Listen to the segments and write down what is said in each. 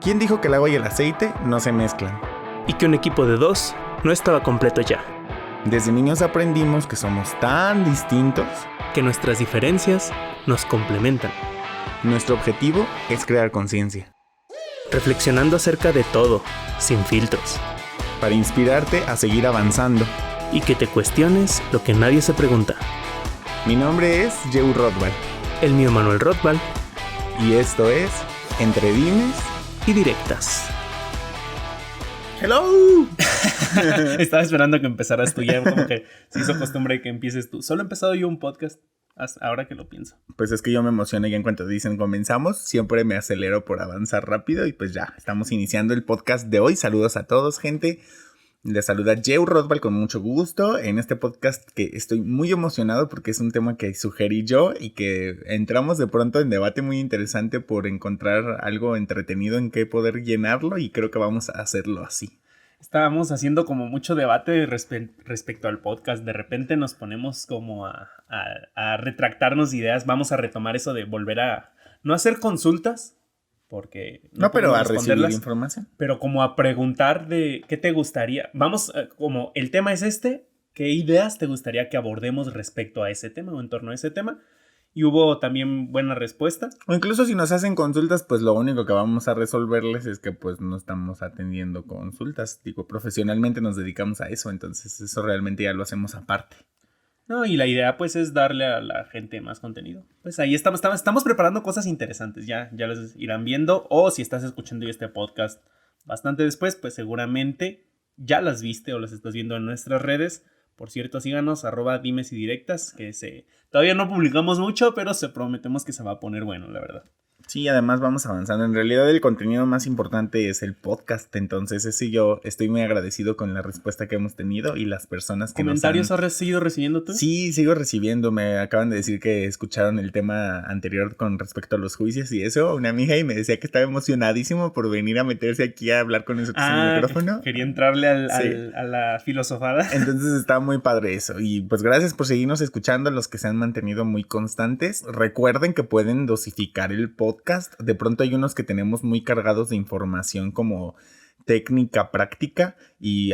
¿Quién dijo que el agua y el aceite no se mezclan? Y que un equipo de 2 no estaba completo ya. Desde niños aprendimos que somos tan distintos Que nuestras diferencias nos complementan. Nuestro objetivo es crear conciencia, Reflexionando acerca de todo, sin filtros. para inspirarte a seguir avanzando. Y que te cuestiones lo que nadie se pregunta. Mi nombre es Jeu Rothbard El mío Manuel Rothbard y esto es Entre Dimes y Directas. ¡Hello! Estaba esperando que empezaras tú, ya como que se hizo costumbre que empieces tú. Solo he empezado yo un podcast, ahora que lo pienso. Pues es que yo me emociono y en cuanto dicen comenzamos, siempre me acelero por avanzar rápido y pues ya, estamos iniciando el podcast de hoy. Saludos a todos, gente. Les saluda Jeu Rothbard con mucho gusto en este podcast que estoy muy emocionado porque es un tema que sugerí yo y que entramos de pronto en debate muy interesante por encontrar algo entretenido en que poder llenarlo y creo que vamos a hacerlo así. Estábamos haciendo como mucho debate respecto al podcast. De repente nos ponemos como a retractarnos ideas. Vamos a retomar eso de volver a no hacer consultas. Porque no pero a recibir información. Pero como a preguntar de qué te gustaría. Vamos, como el tema es este, ¿qué ideas te gustaría que abordemos respecto a ese tema o en torno a ese tema? Y hubo también buenas respuestas. O incluso si nos hacen consultas, pues lo único que vamos a resolverles es que pues no estamos atendiendo consultas. Digo, profesionalmente nos dedicamos a eso, entonces eso realmente ya lo hacemos aparte. No, y la idea pues es darle a la gente más contenido. Pues ahí estamos preparando cosas interesantes, ya las irán viendo. O si estás escuchando este podcast bastante después, pues seguramente ya las viste o las estás viendo en nuestras redes. Por cierto, síganos, @dimes y directas, que todavía no publicamos mucho, pero prometemos que se va a poner bueno, la verdad. Sí, además vamos avanzando. En realidad el contenido más importante es el podcast. Entonces ese yo estoy muy agradecido con la respuesta que hemos tenido y las personas que ¿Comentarios has seguido recibiendo tú? Sí, sigo recibiendo. Me acaban de decir que escucharon el tema anterior con respecto a los juicios y eso. Una amiga y me decía que estaba emocionadísimo por venir a meterse aquí a hablar con nosotros en el micrófono. Quería entrarle a la filosofada. Entonces está muy padre eso. Y pues gracias por seguirnos escuchando, los que se han mantenido muy constantes. Recuerden que pueden dosificar el podcast. De pronto hay unos que tenemos muy cargados de información como técnica, práctica y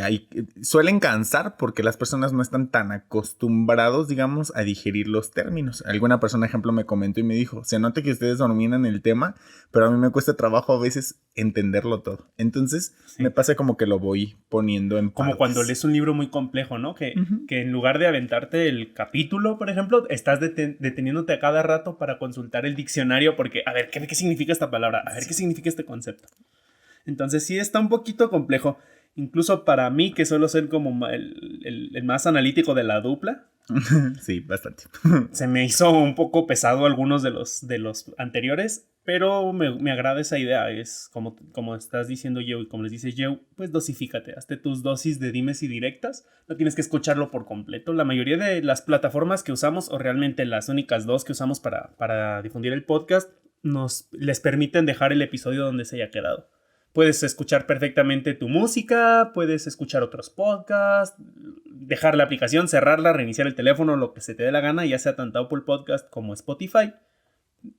suelen cansar porque las personas no están tan acostumbrados, digamos, a digerir los términos. Alguna persona, ejemplo, me comentó y me dijo, se nota que ustedes dominan el tema, pero a mí me cuesta trabajo a veces entenderlo todo. Entonces me pasa como que lo voy poniendo en partes. Como cuando lees un libro muy complejo, ¿no? Que en lugar de aventarte el capítulo, por ejemplo, estás deteniéndote a cada rato para consultar el diccionario porque, a ver, ¿qué significa esta palabra? A ver, ¿qué significa este concepto? Entonces sí está un poquito complejo. Incluso para mí, que suelo ser como el más analítico de la dupla. Sí, bastante. Se me hizo un poco pesado algunos de los anteriores, pero me agrada esa idea. Es como estás diciendo, Jeu, y como les dice Jeu, pues dosifícate. Hazte tus dosis de dimes y directas. No tienes que escucharlo por completo. La mayoría de las plataformas que usamos, o realmente las únicas dos que usamos para difundir el podcast, les permiten dejar el episodio donde se haya quedado. Puedes escuchar perfectamente tu música, puedes escuchar otros podcasts, dejar la aplicación, cerrarla, reiniciar el teléfono, lo que se te dé la gana, ya sea tanto Apple Podcast como Spotify,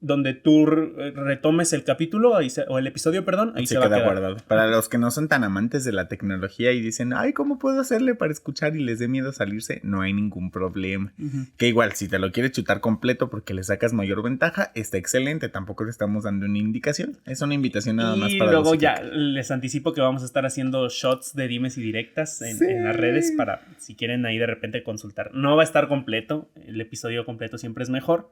donde tú retomes el capítulo o el episodio, perdón, ahí se va a quedar guardado. Para los que no son tan amantes de la tecnología y dicen, ay, ¿cómo puedo hacerle para escuchar y les dé miedo salirse? No hay ningún problema. Que igual, si te lo quieres chutar completo porque le sacas mayor ventaja, está excelente. Tampoco le estamos dando una indicación. Es una invitación nada más para y luego ya les anticipo que vamos a estar haciendo shots de dimes y directas en las redes para si quieren ahí de repente consultar. No va a estar completo, el episodio completo siempre es mejor.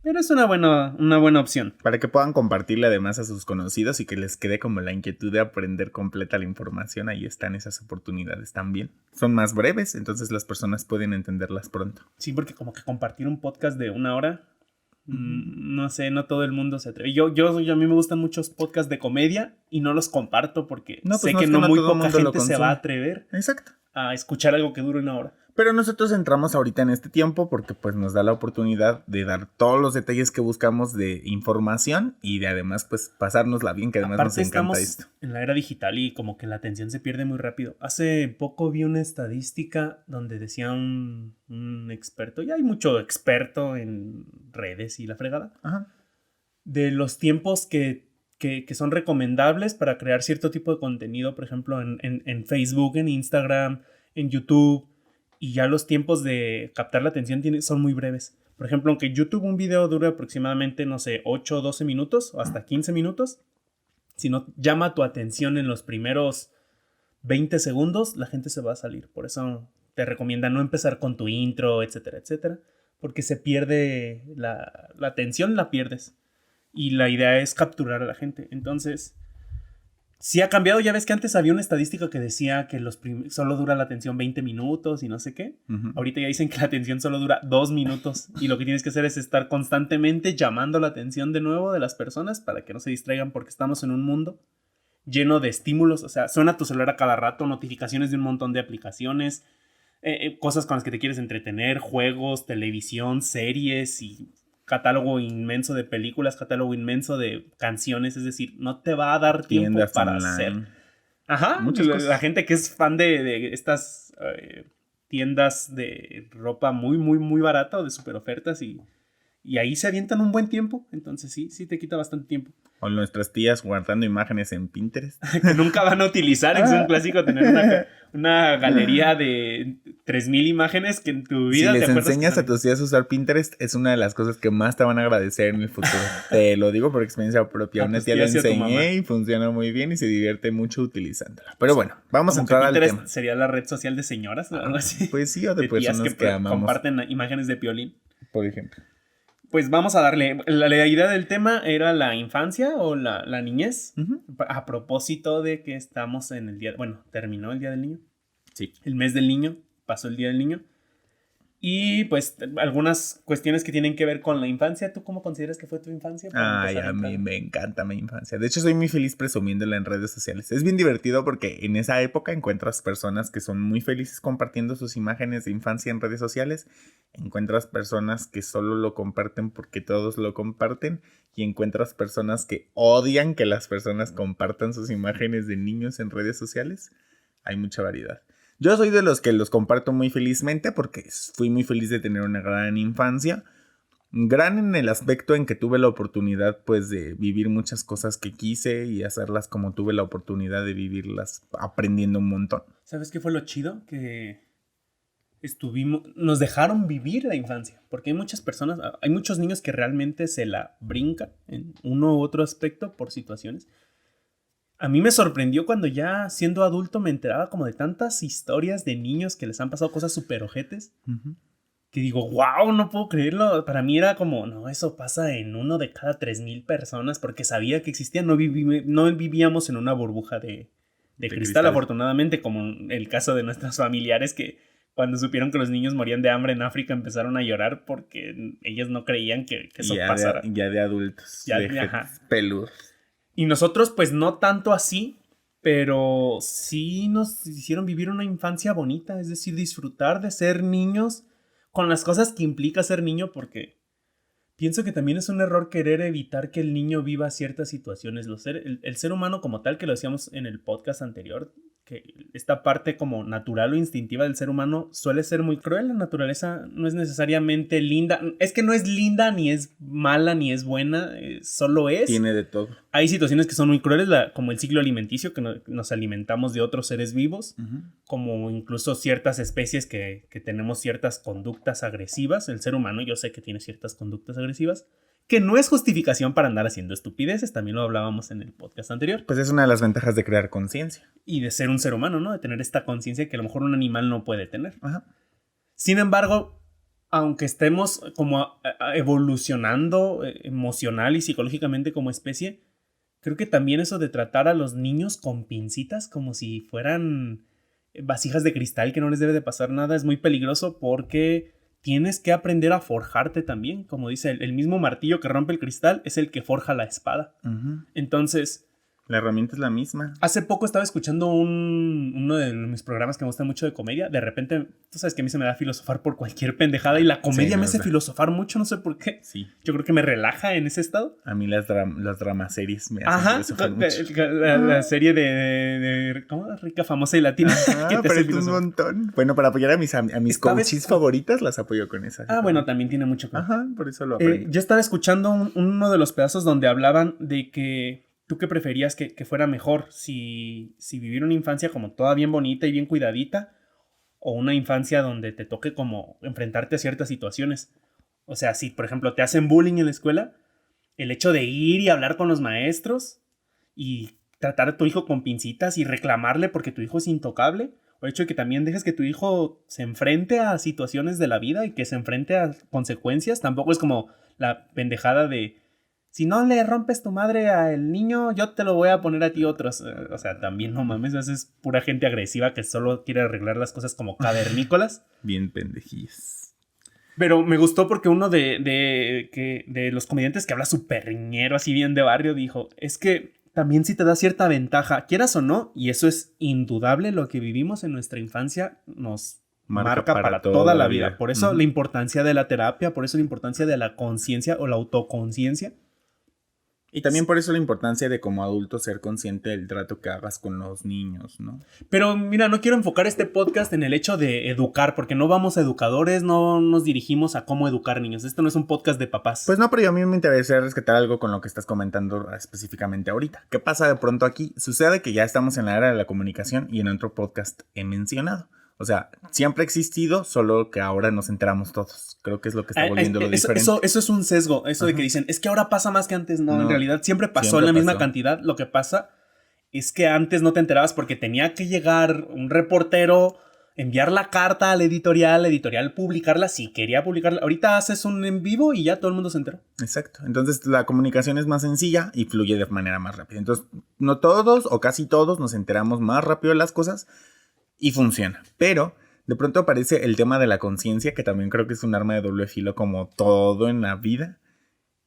Pero es una buena opción. Para que puedan compartirle además a sus conocidos y que les quede como la inquietud de aprender completa la información. Ahí están esas oportunidades también. Son más breves, entonces las personas pueden entenderlas pronto. Sí, porque como que compartir un podcast de 1 hora, no sé, no todo el mundo se atreve. A mí me gustan muchos podcasts de comedia y no los comparto porque sé que no muy poca gente se va a atrever. Exacto. A escuchar algo que dure 1 hora. Pero nosotros entramos ahorita en este tiempo porque pues nos da la oportunidad de dar todos los detalles que buscamos de información y de además pues pasárnosla bien, que además aparte nos encanta esto. En la era digital y como que la atención se pierde muy rápido. Hace poco vi una estadística donde decía un experto, y hay mucho experto en redes y la fregada, Ajá. de los tiempos que que son recomendables para crear cierto tipo de contenido, por ejemplo, en Facebook, en Instagram, en YouTube, y ya los tiempos de captar la atención son muy breves. Por ejemplo, aunque YouTube un video dure aproximadamente, no sé, 8 o 12 minutos o hasta 15 minutos, si no llama tu atención en los primeros 20 segundos, la gente se va a salir. Por eso te recomienda no empezar con tu intro, etcétera, etcétera, porque se pierde la atención, la pierdes. Y la idea es capturar a la gente. Entonces, sí ha cambiado. Ya ves que antes había una estadística que decía que solo dura la atención 20 minutos y no sé qué. Uh-huh. Ahorita ya dicen que la atención solo dura 2 minutos. Y lo que tienes que hacer es estar constantemente llamando la atención de nuevo de las personas para que no se distraigan, porque estamos en un mundo lleno de estímulos. O sea, suena tu celular a cada rato, notificaciones de un montón de aplicaciones, cosas con las que te quieres entretener, juegos, televisión, series y catálogo inmenso de películas, catálogo inmenso de canciones. Es decir, no te va a dar tiempo Tiendas para online. hacer. Ajá, muchas cosas. La gente que es fan de estas tiendas de ropa muy, muy, muy barata o de super ofertas y ahí se avientan un buen tiempo. Entonces sí te quita bastante tiempo. O nuestras tías guardando imágenes en Pinterest. Que nunca van a utilizar. Es un clásico tener una galería de 3000 imágenes que en tu vida si te les enseñas a tus tías a usar Pinterest, es una de las cosas que más te van a agradecer en el futuro. Te lo digo por experiencia propia. A Una tus tía le tías y a tu mamá. enseñé y funciona muy bien y se divierte mucho utilizándola. Pero bueno, vamos a Como entrar que al Pinterest tema. sería la red social de señoras, ¿no? Algo así. Pues sí, o de De tías personas que amamos, comparten imágenes de Piolín. por ejemplo. Pues vamos a darle. La idea del tema era la infancia o la niñez. Uh-huh. A propósito de que estamos en el día. Bueno, terminó el Día del Niño. Sí. El mes del niño. Pasó el Día del Niño. Y pues algunas cuestiones que tienen que ver con la infancia. ¿Tú cómo consideras que fue tu infancia? Ay, a mí me encanta mi infancia. De hecho, soy muy feliz presumiéndola en redes sociales. Es bien divertido porque en esa época encuentras personas que son muy felices compartiendo sus imágenes de infancia en redes sociales. Encuentras personas que solo lo comparten porque todos lo comparten. Y encuentras personas que odian que las personas compartan sus imágenes de niños en redes sociales. Hay mucha variedad. Yo soy de los que los comparto muy felizmente porque fui muy feliz de tener una gran infancia. Gran en el aspecto en que tuve la oportunidad pues de vivir muchas cosas que quise y hacerlas como tuve la oportunidad de vivirlas, aprendiendo un montón. ¿Sabes qué fue lo chido? Que nos dejaron vivir la infancia, porque hay muchas personas, hay muchos niños que realmente se la brincan en uno u otro aspecto por situaciones. A mí me sorprendió cuando ya siendo adulto me enteraba como de tantas historias de niños que les han pasado cosas súper ojetes. Uh-huh. Que digo, wow, no puedo creerlo. Para mí era como, no, eso pasa en 1 de cada 3000 personas, porque sabía que existía. No vivíamos en una burbuja de cristal, afortunadamente, como el caso de nuestros familiares que cuando supieron que los niños morían de hambre en África empezaron a llorar porque ellos no creían que eso pasara. Ya de adultos, ya de peludos. Y nosotros pues no tanto así, pero sí nos hicieron vivir una infancia bonita, es decir, disfrutar de ser niños con las cosas que implica ser niño, porque pienso que también es un error querer evitar que el niño viva ciertas situaciones. El ser humano como tal, que lo decíamos en el podcast anterior, que esta parte como natural o instintiva del ser humano suele ser muy cruel. La naturaleza no es necesariamente linda. Es que no es linda, ni es mala, ni es buena. Solo es. Tiene de todo. Hay situaciones que son muy crueles, como el ciclo alimenticio, que nos alimentamos de otros seres vivos. Uh-huh. Como incluso ciertas especies que tenemos ciertas conductas agresivas. El ser humano yo sé que tiene ciertas conductas agresivas. Que no es justificación para andar haciendo estupideces, también lo hablábamos en el podcast anterior. Pues es una de las ventajas de crear conciencia. Y de ser un ser humano, ¿no? De tener esta conciencia que a lo mejor un animal no puede tener. Ajá. Sin embargo, aunque estemos como evolucionando emocional y psicológicamente como especie, creo que también eso de tratar a los niños con pincitas como si fueran vasijas de cristal que no les debe de pasar nada es muy peligroso, porque tienes que aprender a forjarte también. Como dice, el mismo martillo que rompe el cristal es el que forja la espada. Uh-huh. Entonces, la herramienta es la misma. Hace poco estaba escuchando uno de mis programas que me gusta mucho de comedia. De repente, tú sabes que a mí se me da filosofar por cualquier pendejada y la comedia me hace filosofar mucho, no sé por qué. Sí. Yo creo que me relaja en ese estado. A mí las dramaseries me hacen filosofar mucho. La serie de ¿cómo? Rica, famosa y latina. Pero un montón. Bueno, para apoyar a mis coaches favoritas, las apoyo con esa. Bueno, también tiene mucho que ver. Ajá, por eso lo aprendo. Yo estaba escuchando uno de los pedazos donde hablaban de que ¿tú qué preferías que fuera mejor? Si vivir una infancia como toda bien bonita y bien cuidadita, o una infancia donde te toque como enfrentarte a ciertas situaciones. O sea, si por ejemplo te hacen bullying en la escuela, el hecho de ir y hablar con los maestros y tratar a tu hijo con pincitas y reclamarle porque tu hijo es intocable, o el hecho de que también dejes que tu hijo se enfrente a situaciones de la vida y que se enfrente a consecuencias, tampoco es como la pendejada de si no le rompes tu madre al niño, yo te lo voy a poner a ti otros. O sea, también no mames, esa es pura gente agresiva que solo quiere arreglar las cosas como cavernícolas. Bien pendejillas. Pero me gustó porque uno de los comediantes que habla súper riñero, así bien de barrio, dijo, es que también si te da cierta ventaja, quieras o no, y eso es indudable, lo que vivimos en nuestra infancia nos marca para toda la vida. Por eso la importancia de la terapia, por eso la importancia de la conciencia o la autoconciencia. Y también por eso la importancia de como adulto ser consciente del trato que hagas con los niños, ¿no? Pero mira, no quiero enfocar este podcast en el hecho de educar, porque no vamos a educadores, no nos dirigimos a cómo educar niños. Esto no es un podcast de papás. Pues no, pero a mí me interesa rescatar algo con lo que estás comentando específicamente ahorita. ¿Qué pasa de pronto aquí? Sucede que ya estamos en la era de la comunicación y en otro podcast he mencionado. O sea, siempre ha existido, solo que ahora nos enteramos todos. Creo que es lo que está volviendo lo diferente. Eso es un sesgo, eso de que dicen, es que ahora pasa más que antes. No, en realidad siempre pasó en la misma cantidad. Lo que pasa es que antes no te enterabas porque tenía que llegar un reportero, enviar la carta al editorial publicarla si quería publicarla. Ahorita haces un en vivo y ya todo el mundo se enteró. Exacto. Entonces la comunicación es más sencilla y fluye de manera más rápida. Entonces, no todos o casi todos nos enteramos más rápido de las cosas. Y funciona. Pero de pronto aparece el tema de la conciencia, que también creo que es un arma de doble filo como todo en la vida.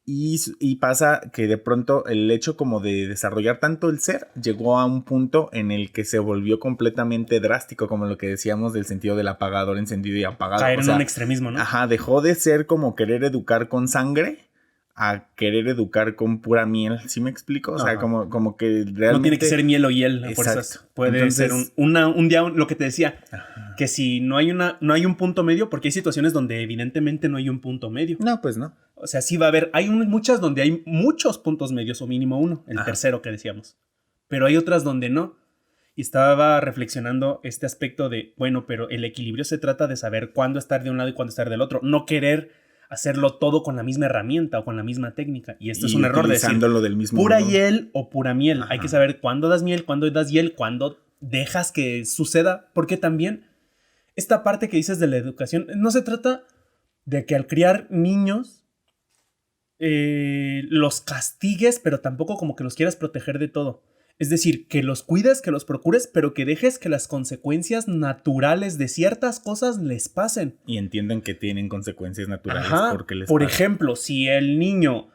Y pasa que de pronto el hecho como de desarrollar tanto el ser llegó a un punto en el que se volvió completamente drástico, como lo que decíamos del sentido del apagador, encendido y apagado. Caer en un extremismo, ¿no? Ajá, dejó de ser como querer educar con sangre a querer educar con pura miel. ¿Sí me explico? O sea, como que realmente... No tiene que ser miel o hiel. Por eso puede Entonces... ser un día, lo que te decía, que si no hay un punto medio, porque hay situaciones donde evidentemente no hay un punto medio. No, pues no. O sea, sí va a haber, hay muchas donde hay muchos puntos medios o mínimo uno, el tercero que decíamos. Pero hay otras donde no. Y estaba reflexionando este aspecto de, bueno, pero el equilibrio se trata de saber cuándo estar de un lado y cuándo estar del otro. No querer hacerlo todo con la misma herramienta o con la misma técnica. Y esto es un error de decir del mismo pura hiel o pura miel. Hay que saber cuándo das miel, cuándo das hiel, cuándo dejas que suceda. Porque también esta parte que dices de la educación, no se trata de que al criar niños los castigues, pero tampoco como que los quieras proteger de todo. Es decir, que los cuides, que los procures, pero que dejes que las consecuencias naturales de ciertas cosas les pasen. Y entiendan que tienen consecuencias naturales porque les Por ejemplo, si el niño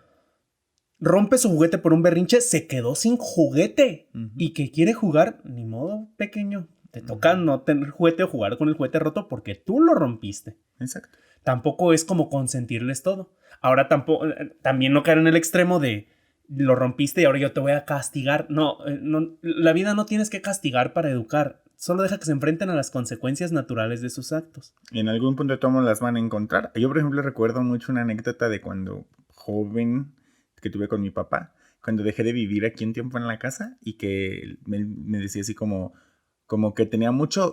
rompe su juguete por un berrinche, se quedó sin juguete y que quiere jugar, ni modo, pequeño. Te toca no tener juguete o jugar con el juguete roto porque tú lo rompiste. Exacto. Tampoco es como consentirles todo. Ahora también no caer en el extremo de lo rompiste y ahora yo te voy a castigar. No, la vida no tienes que castigar para educar. Solo deja que se enfrenten a las consecuencias naturales de sus actos. Y en algún punto de tomo las van a encontrar. Yo, por ejemplo, recuerdo mucho una anécdota de cuando joven que tuve con mi papá. Cuando dejé de vivir aquí un tiempo en la casa y que me decía así como que tenía mucho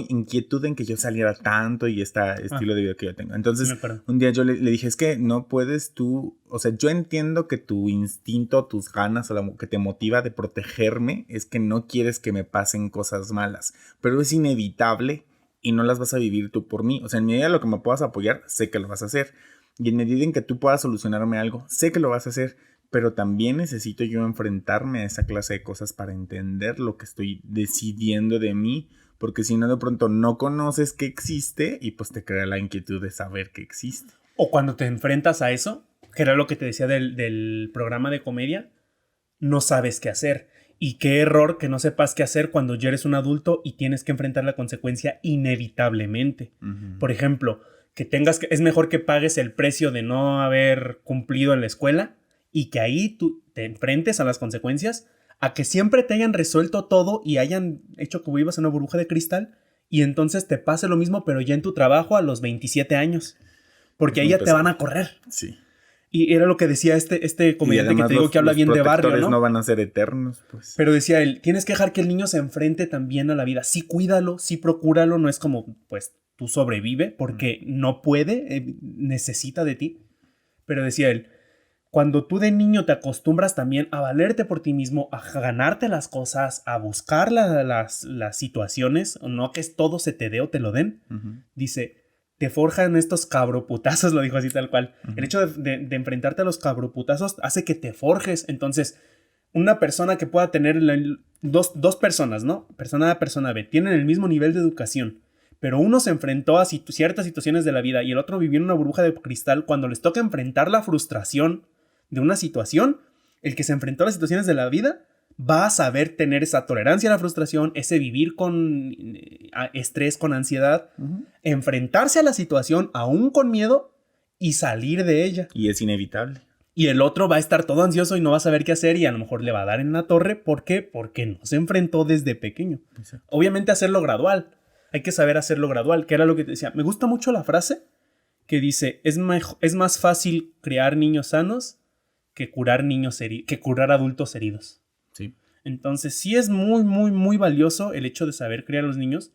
inquietud en que yo saliera tanto y este estilo de vida que yo tengo. Entonces, un día yo le dije, es que no puedes tú, o sea, yo entiendo que tu instinto, tus ganas o lo que te motiva de protegerme es que no quieres que me pasen cosas malas, pero es inevitable y no las vas a vivir tú por mí. O sea, en medida de lo que me puedas apoyar, sé que lo vas a hacer. Y en medida en que tú puedas solucionarme algo, sé que lo vas a hacer. Pero también necesito yo enfrentarme a esa clase de cosas para entender lo que estoy decidiendo de mí, porque si no de pronto no conoces que existe y pues te crea la inquietud de saber que existe. O cuando te enfrentas a eso, que era lo que te decía del programa de comedia, no sabes qué hacer. Y qué error que no sepas qué hacer cuando ya eres un adulto y tienes que enfrentar la consecuencia inevitablemente. Por ejemplo, es mejor que pagues el precio de no haber cumplido en la escuela y que ahí tú te enfrentes a las consecuencias, a que siempre te hayan resuelto todo y hayan hecho que vivas en una burbuja de cristal y entonces te pase lo mismo pero ya en tu trabajo a los 27 años. Porque ahí ya te van a correr. Sí. Y era lo que decía este comediante que te digo que habla bien de barrio, ¿no? No van a ser eternos, pues. Pero decía él, tienes que dejar que el niño se enfrente también a la vida. Sí, cuídalo, sí, procúralo. No es como, pues, tú sobrevive porque no puede, necesita de ti. Pero decía él, cuando tú de niño te acostumbras también a valerte por ti mismo, a ganarte las cosas, a buscar las situaciones, no que todo se te dé o te lo den, dice, te forjan estos cabroputazos, lo dijo así tal cual. El hecho de enfrentarte a los cabroputazos hace que te forjes. Entonces, una persona que pueda tener dos personas, ¿no? Persona A, persona B, tienen el mismo nivel de educación, pero uno se enfrentó a ciertas situaciones de la vida y el otro vivió en una burbuja de cristal. Cuando les toca enfrentar la frustración de una situación, el que se enfrentó a las situaciones de la vida va a saber tener esa tolerancia a la frustración, ese vivir con estrés, con ansiedad, enfrentarse a la situación aún con miedo y salir de ella. Y es inevitable. Y el otro va a estar todo ansioso y no va a saber qué hacer y a lo mejor le va a dar en la torre. ¿Por qué? Porque no se enfrentó desde pequeño. Exacto. Obviamente hacerlo gradual. Hay que saber hacerlo gradual, que era lo que te decía. Me gusta mucho la frase que dice, es más fácil crear niños sanos que curar adultos heridos. Sí. Entonces sí es muy, muy, muy valioso el hecho de saber criar a los niños,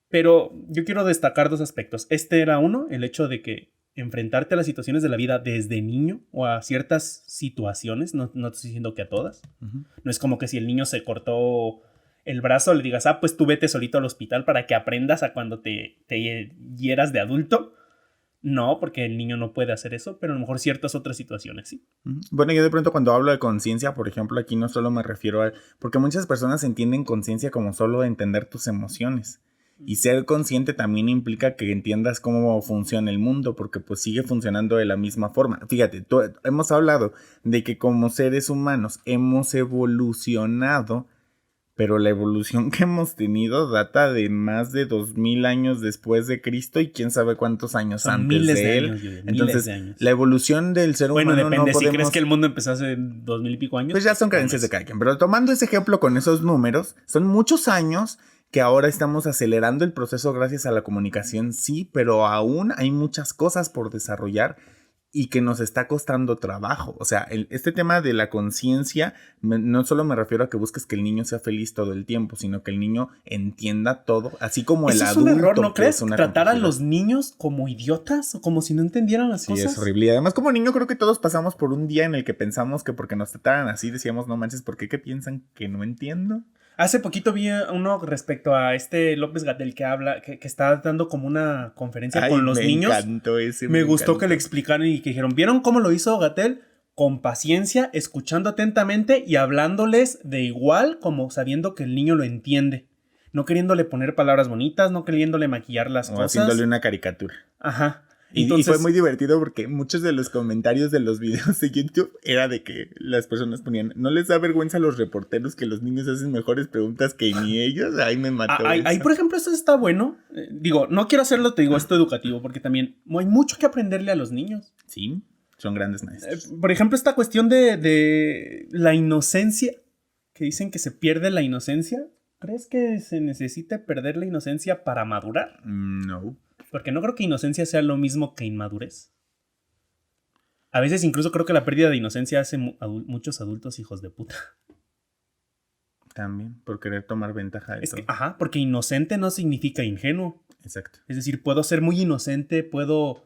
pero yo quiero destacar dos aspectos. Este era uno, el hecho de que enfrentarte a las situaciones de la vida desde niño o a ciertas situaciones, no te estoy diciendo que a todas. No es como que si el niño se cortó el brazo le digas, pues tú vete solito al hospital para que aprendas a cuando te hieras de adulto. No, porque el niño no puede hacer eso, pero a lo mejor ciertas otras situaciones sí. Bueno, yo de pronto cuando hablo de conciencia, por ejemplo, aquí no solo me refiero a... Porque muchas personas entienden conciencia como solo entender tus emociones. Y ser consciente también implica que entiendas cómo funciona el mundo, porque pues sigue funcionando de la misma forma. Fíjate, hemos hablado de que como seres humanos hemos evolucionado, pero la evolución que hemos tenido data de más de 2000 años después de Cristo y quién sabe cuántos años son antes miles de él. Años, entonces, de años. La evolución del ser humano depende, no si podemos... crees que el mundo empezó hace 2000 y pico años. Pues ya son creencias de cada quien. Pero tomando ese ejemplo con esos números, son muchos años que ahora estamos acelerando el proceso gracias a la comunicación, sí, pero aún hay muchas cosas por desarrollar y que nos está costando trabajo. O sea, este tema de la conciencia, no solo me refiero a que busques que el niño sea feliz todo el tiempo, sino que el niño entienda todo, así como el adulto. Es un error, ¿no crees? Tratar a los niños como idiotas o como si no entendieran las cosas. Sí, es horrible. Y además, como niño, creo que todos pasamos por un día en el que pensamos que porque nos trataran así, decíamos, no manches, ¿por qué? ¿Qué piensan que no entiendo? Hace poquito vi uno respecto a López-Gatell que habla, que está dando como una conferencia con los niños. Me gustó que le explicaran y que dijeron, ¿vieron cómo lo hizo Gatell? Con paciencia, escuchando atentamente y hablándoles de igual como sabiendo que el niño lo entiende. No queriéndole poner palabras bonitas, no queriéndole maquillar las cosas. Haciéndole una caricatura. Ajá. Entonces, y fue muy divertido porque muchos de los comentarios de los videos de YouTube era de que las personas ponían, ¿no les da vergüenza a los reporteros que los niños hacen mejores preguntas que ni ellos? Ahí me mató. Ahí, por ejemplo, eso está bueno. No quiero hacerlo, te digo, esto educativo, porque también hay mucho que aprenderle a los niños. Sí, son grandes maestros. Por ejemplo, esta cuestión de la inocencia, que dicen que se pierde la inocencia. ¿Crees que se necesite perder la inocencia para madurar? No. Porque no creo que inocencia sea lo mismo que inmadurez. A veces incluso creo que la pérdida de inocencia hace muchos adultos hijos de puta. También, por querer tomar ventaja de todo. Porque inocente no significa ingenuo. Exacto. Es decir, puedo ser muy inocente, puedo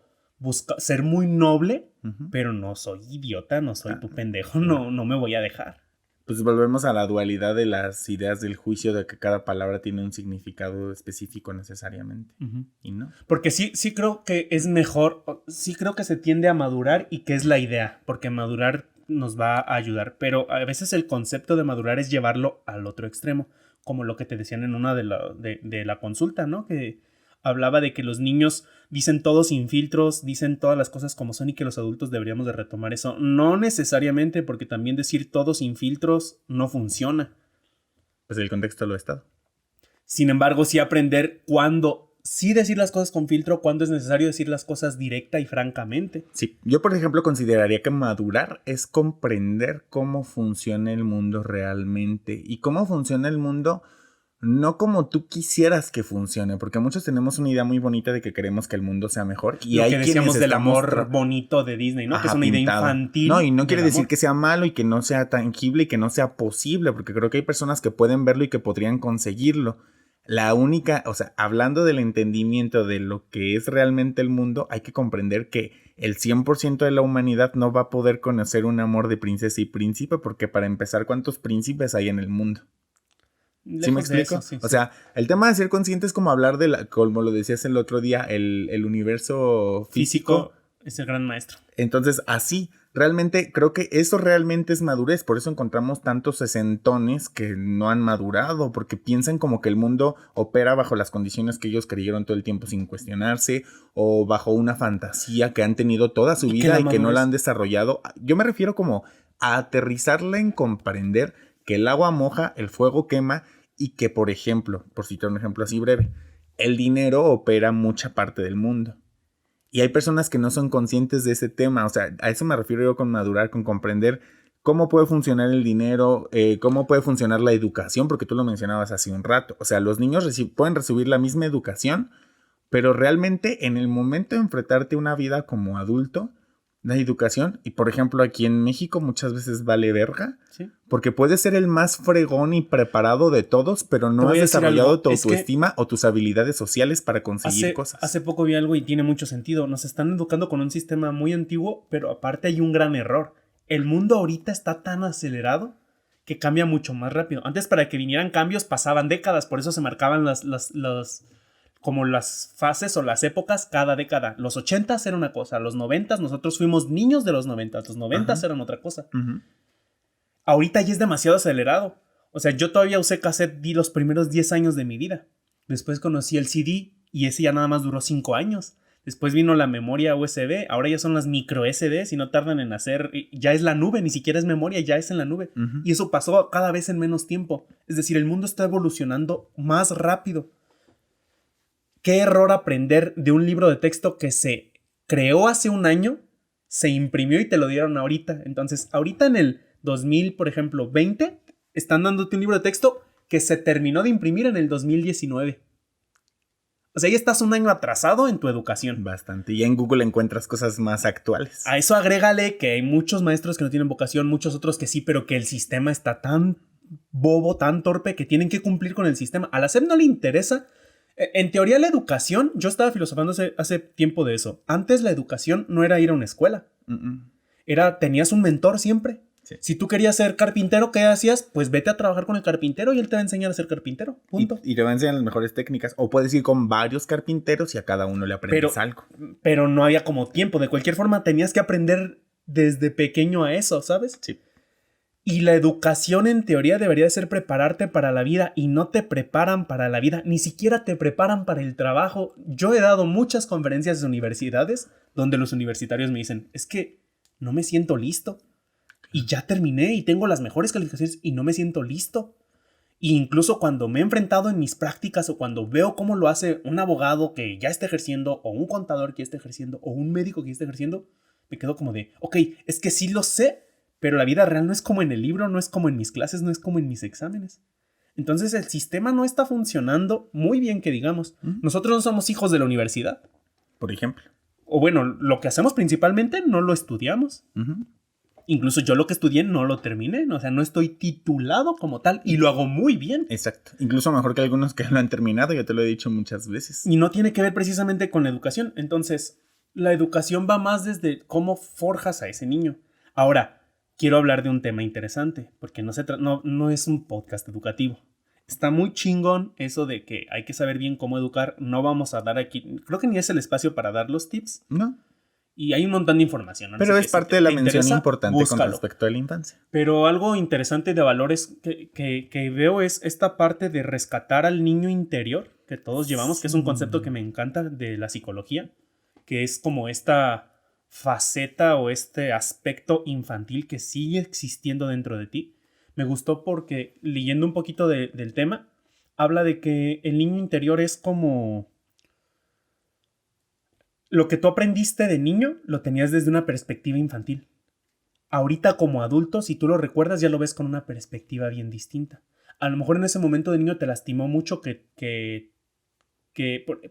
ser muy noble, pero no soy idiota, no soy tu pendejo, no me voy a dejar. Pues volvemos a la dualidad de las ideas del juicio de que cada palabra tiene un significado específico necesariamente. Y no. Porque sí creo que es mejor, sí creo que se tiende a madurar y que es la idea, porque madurar nos va a ayudar, pero a veces el concepto de madurar es llevarlo al otro extremo, como lo que te decían en una de la consulta, ¿no? Que hablaba de que los niños dicen todo sin filtros, dicen todas las cosas como son y que los adultos deberíamos de retomar eso. No necesariamente, porque también decir todo sin filtros no funciona. Pues el contexto lo ha estado. Sin embargo, sí aprender cuándo sí decir las cosas con filtro, cuándo es necesario decir las cosas directa y francamente. Sí, yo por ejemplo consideraría que madurar es comprender cómo funciona el mundo realmente. Y cómo funciona el mundo no como tú quisieras que funcione, porque muchos tenemos una idea muy bonita de que queremos que el mundo sea mejor. Y lo hay que decíamos quienes del estamos amor bonito de Disney, ¿no? Ajá, Que es una idea pintado. infantil. No, y no quiere decir amor. que sea malo y que no sea tangible y que no sea posible, porque creo que hay personas que pueden verlo y que podrían conseguirlo. La única, o sea, hablando del entendimiento de lo que es realmente el mundo, hay que comprender que el 100% de la humanidad no va a poder conocer un amor de princesa y príncipe, porque para empezar, ¿cuántos príncipes hay en el mundo? Lejos ¿Sí me de explico? eso, sí, O sea, el tema de ser consciente es como hablar de la, como lo decías el otro día, el universo físico. Es el gran maestro. Entonces, así, realmente, creo que eso realmente es madurez. Por eso encontramos tantos sesentones que no han madurado, porque piensan como que el mundo opera bajo las condiciones que ellos creyeron todo el tiempo sin cuestionarse, o bajo una fantasía que han tenido toda su vida y que no la han desarrollado. Yo me refiero como a aterrizarla en comprender que el agua moja, el fuego quema, y que, por ejemplo, por citar un ejemplo así breve, el dinero opera mucha parte del mundo. Y hay personas que no son conscientes de ese tema. O sea, a eso me refiero yo con madurar, con comprender cómo puede funcionar el dinero, cómo puede funcionar la educación, porque tú lo mencionabas hace un rato. O sea, los niños pueden recibir la misma educación, pero realmente en el momento de enfrentarte a una vida como adulto, la educación, y por ejemplo aquí en México muchas veces vale verga, ¿sí? Porque puedes ser el más fregón y preparado de todos, pero no has desarrollado tu autoestima o tus habilidades sociales para conseguir cosas. Hace poco vi algo y tiene mucho sentido. Nos están educando con un sistema muy antiguo, pero aparte hay un gran error. El mundo ahorita está tan acelerado que cambia mucho más rápido. Antes, para que vinieran cambios pasaban décadas, por eso se marcaban como las fases o las épocas cada década. Los 80s era una cosa, los 90s nosotros fuimos niños de los 90s, los 90s eran otra cosa. Ahorita ya es demasiado acelerado. O sea, yo todavía usé cassette los primeros 10 años de mi vida. Después conocí el CD y ese ya nada más duró 5 años. Después vino la memoria USB, ahora ya son las micro SDs y no tardan en hacer, ya es la nube, ni siquiera es memoria, ya es en la nube. Y eso pasó cada vez en menos tiempo. Es decir, el mundo está evolucionando más rápido. ¿Qué error aprender de un libro de texto que se creó hace un año, se imprimió y te lo dieron ahorita? Entonces, ahorita en el 2000, por ejemplo, 20, están dándote un libro de texto que se terminó de imprimir en el 2019. O sea, ya estás un año atrasado en tu educación. Bastante. Y en Google encuentras cosas más actuales. A eso agrégale que hay muchos maestros que no tienen vocación, muchos otros que sí, pero que el sistema está tan bobo, tan torpe, que tienen que cumplir con el sistema. A la SEP no le interesa. En teoría, la educación, yo estaba filosofando hace tiempo de eso. Antes la educación no era ir a una escuela. Tenías un mentor siempre. Sí. Si tú querías ser carpintero, ¿qué hacías? Pues vete a trabajar con el carpintero y él te va a enseñar a ser carpintero. Punto. Y te va a enseñar las mejores técnicas. O puedes ir con varios carpinteros y a cada uno le aprendes algo. Pero no había como tiempo. De cualquier forma, tenías que aprender desde pequeño a eso, ¿sabes? Sí. Y la educación en teoría debería ser prepararte para la vida y no te preparan para la vida, ni siquiera te preparan para el trabajo. Yo he dado muchas conferencias de universidades donde los universitarios me dicen, es que no me siento listo y ya terminé y tengo las mejores calificaciones y no me siento listo. E incluso cuando me he enfrentado en mis prácticas o cuando veo cómo lo hace un abogado que ya está ejerciendo o un contador que ya está ejerciendo o un médico que ya está ejerciendo, me quedo como de, ok, es que sí lo sé, pero la vida real no es como en el libro, no es como en mis clases, no es como en mis exámenes. Entonces el sistema no está funcionando muy bien, que digamos. Nosotros no somos hijos de la universidad. Por ejemplo. O bueno, lo que hacemos principalmente no lo estudiamos. Incluso yo lo que estudié no lo terminé. O sea, no estoy titulado como tal y lo hago muy bien. Exacto. Incluso mejor que algunos que lo han terminado, yo te lo he dicho muchas veces. Y no tiene que ver precisamente con la educación. Entonces, la educación va más desde cómo forjas a ese niño. Ahora, quiero hablar de un tema interesante, porque no es un podcast educativo. Está muy chingón eso de que hay que saber bien cómo educar. No vamos a dar aquí, creo que ni es el espacio para dar los tips. No. Y hay un montón de información. Pero es parte de la mención importante con respecto a la infancia. Pero algo interesante de valores que veo es esta parte de rescatar al niño interior, que todos llevamos, que es un concepto que me encanta de la psicología, que es como esta faceta o este aspecto infantil que sigue existiendo dentro de ti. Me gustó porque, leyendo un poquito del tema, habla de que el niño interior es como lo que tú aprendiste de niño, lo tenías desde una perspectiva infantil. Ahorita como adulto, si tú lo recuerdas, ya lo ves con una perspectiva bien distinta. a lo mejor en ese momento de niño te lastimó mucho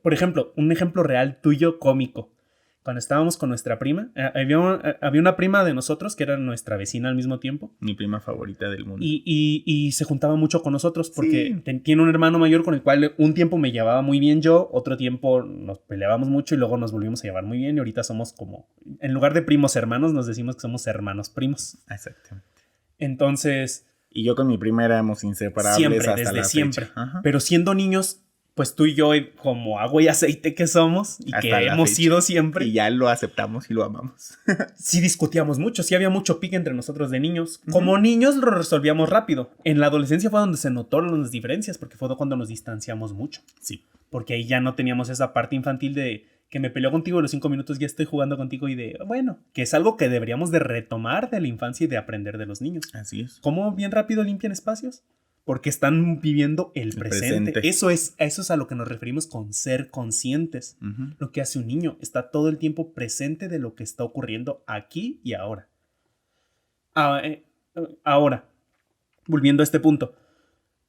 por ejemplo, un ejemplo real tuyo cómico. Cuando estábamos con nuestra prima, había una prima de nosotros que era nuestra vecina al mismo tiempo. Mi prima favorita del mundo. Y se juntaba mucho con nosotros porque tiene un hermano mayor con el cual un tiempo me llevaba muy bien yo, otro tiempo nos peleábamos mucho y luego nos volvimos a llevar muy bien y ahorita somos como, en lugar de primos hermanos, nos decimos que somos hermanos primos. Exactamente. Entonces... Y yo con mi prima éramos inseparables siempre, hasta desde la siempre. Fecha. Pero siendo niños... Pues tú y yo, como agua y aceite que somos y hasta que hemos sido siempre. Y ya lo aceptamos y lo amamos. Sí discutíamos mucho, sí había mucho pique entre nosotros de niños. Como niños lo resolvíamos rápido. En la adolescencia fue donde se notaron las diferencias, porque fue cuando nos distanciamos mucho. Sí. Porque ahí ya no teníamos esa parte infantil de que me peleo contigo y los 5 minutos ya estoy jugando contigo y de, bueno, que es algo que deberíamos de retomar de la infancia y de aprender de los niños. Así es. ¿Cómo bien rápido limpian espacios? Porque están viviendo el presente. Eso es a lo que nos referimos con ser conscientes. Lo que hace un niño. Está todo el tiempo presente de lo que está ocurriendo aquí y ahora. Ahora, volviendo a este punto.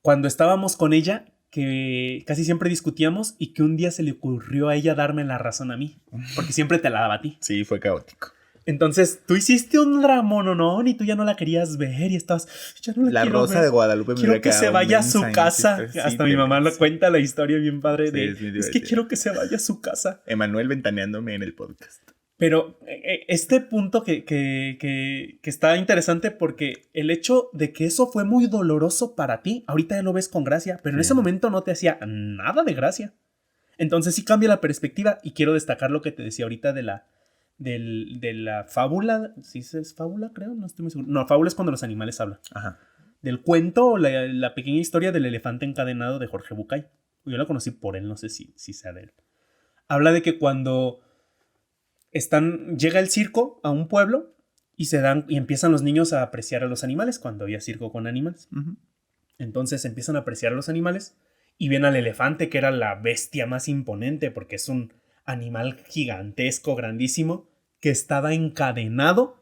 Cuando estábamos con ella, que casi siempre discutíamos y que un día se le ocurrió a ella darme la razón a mí. Porque siempre te la daba a ti. Sí, fue caótico. Entonón tú hiciste un dramononón y tú ya no la querías ver y estabas, ya no la Rosa ver. de Guadalupe. Quiero que se vaya a su casa. Sí, hasta mi mamá lo cuenta la historia bien padre es que quiero que se vaya a su casa. Emanuel ventaneándome en el podcast. Pero este punto que está interesante porque el hecho de que eso fue muy doloroso para ti, ahorita ya lo ves con gracia, pero en ese momento no te hacía nada de gracia. Entonces sí cambia la perspectiva y quiero destacar lo que te decía ahorita de la fábula. ¿Sí es fábula, creo? No estoy muy seguro. No, fábula es cuando los animales hablan. Ajá. Del cuento o la pequeña historia del elefante encadenado de Jorge Bucay. Yo la conocí por él, no sé si sea de él. Habla de que cuando llega el circo a un pueblo y empiezan los niños a apreciar a los animales cuando había circo con animales. Entonces empiezan a apreciar a los animales y ven al elefante, que era la bestia más imponente porque es un animal gigantesco, grandísimo, que estaba encadenado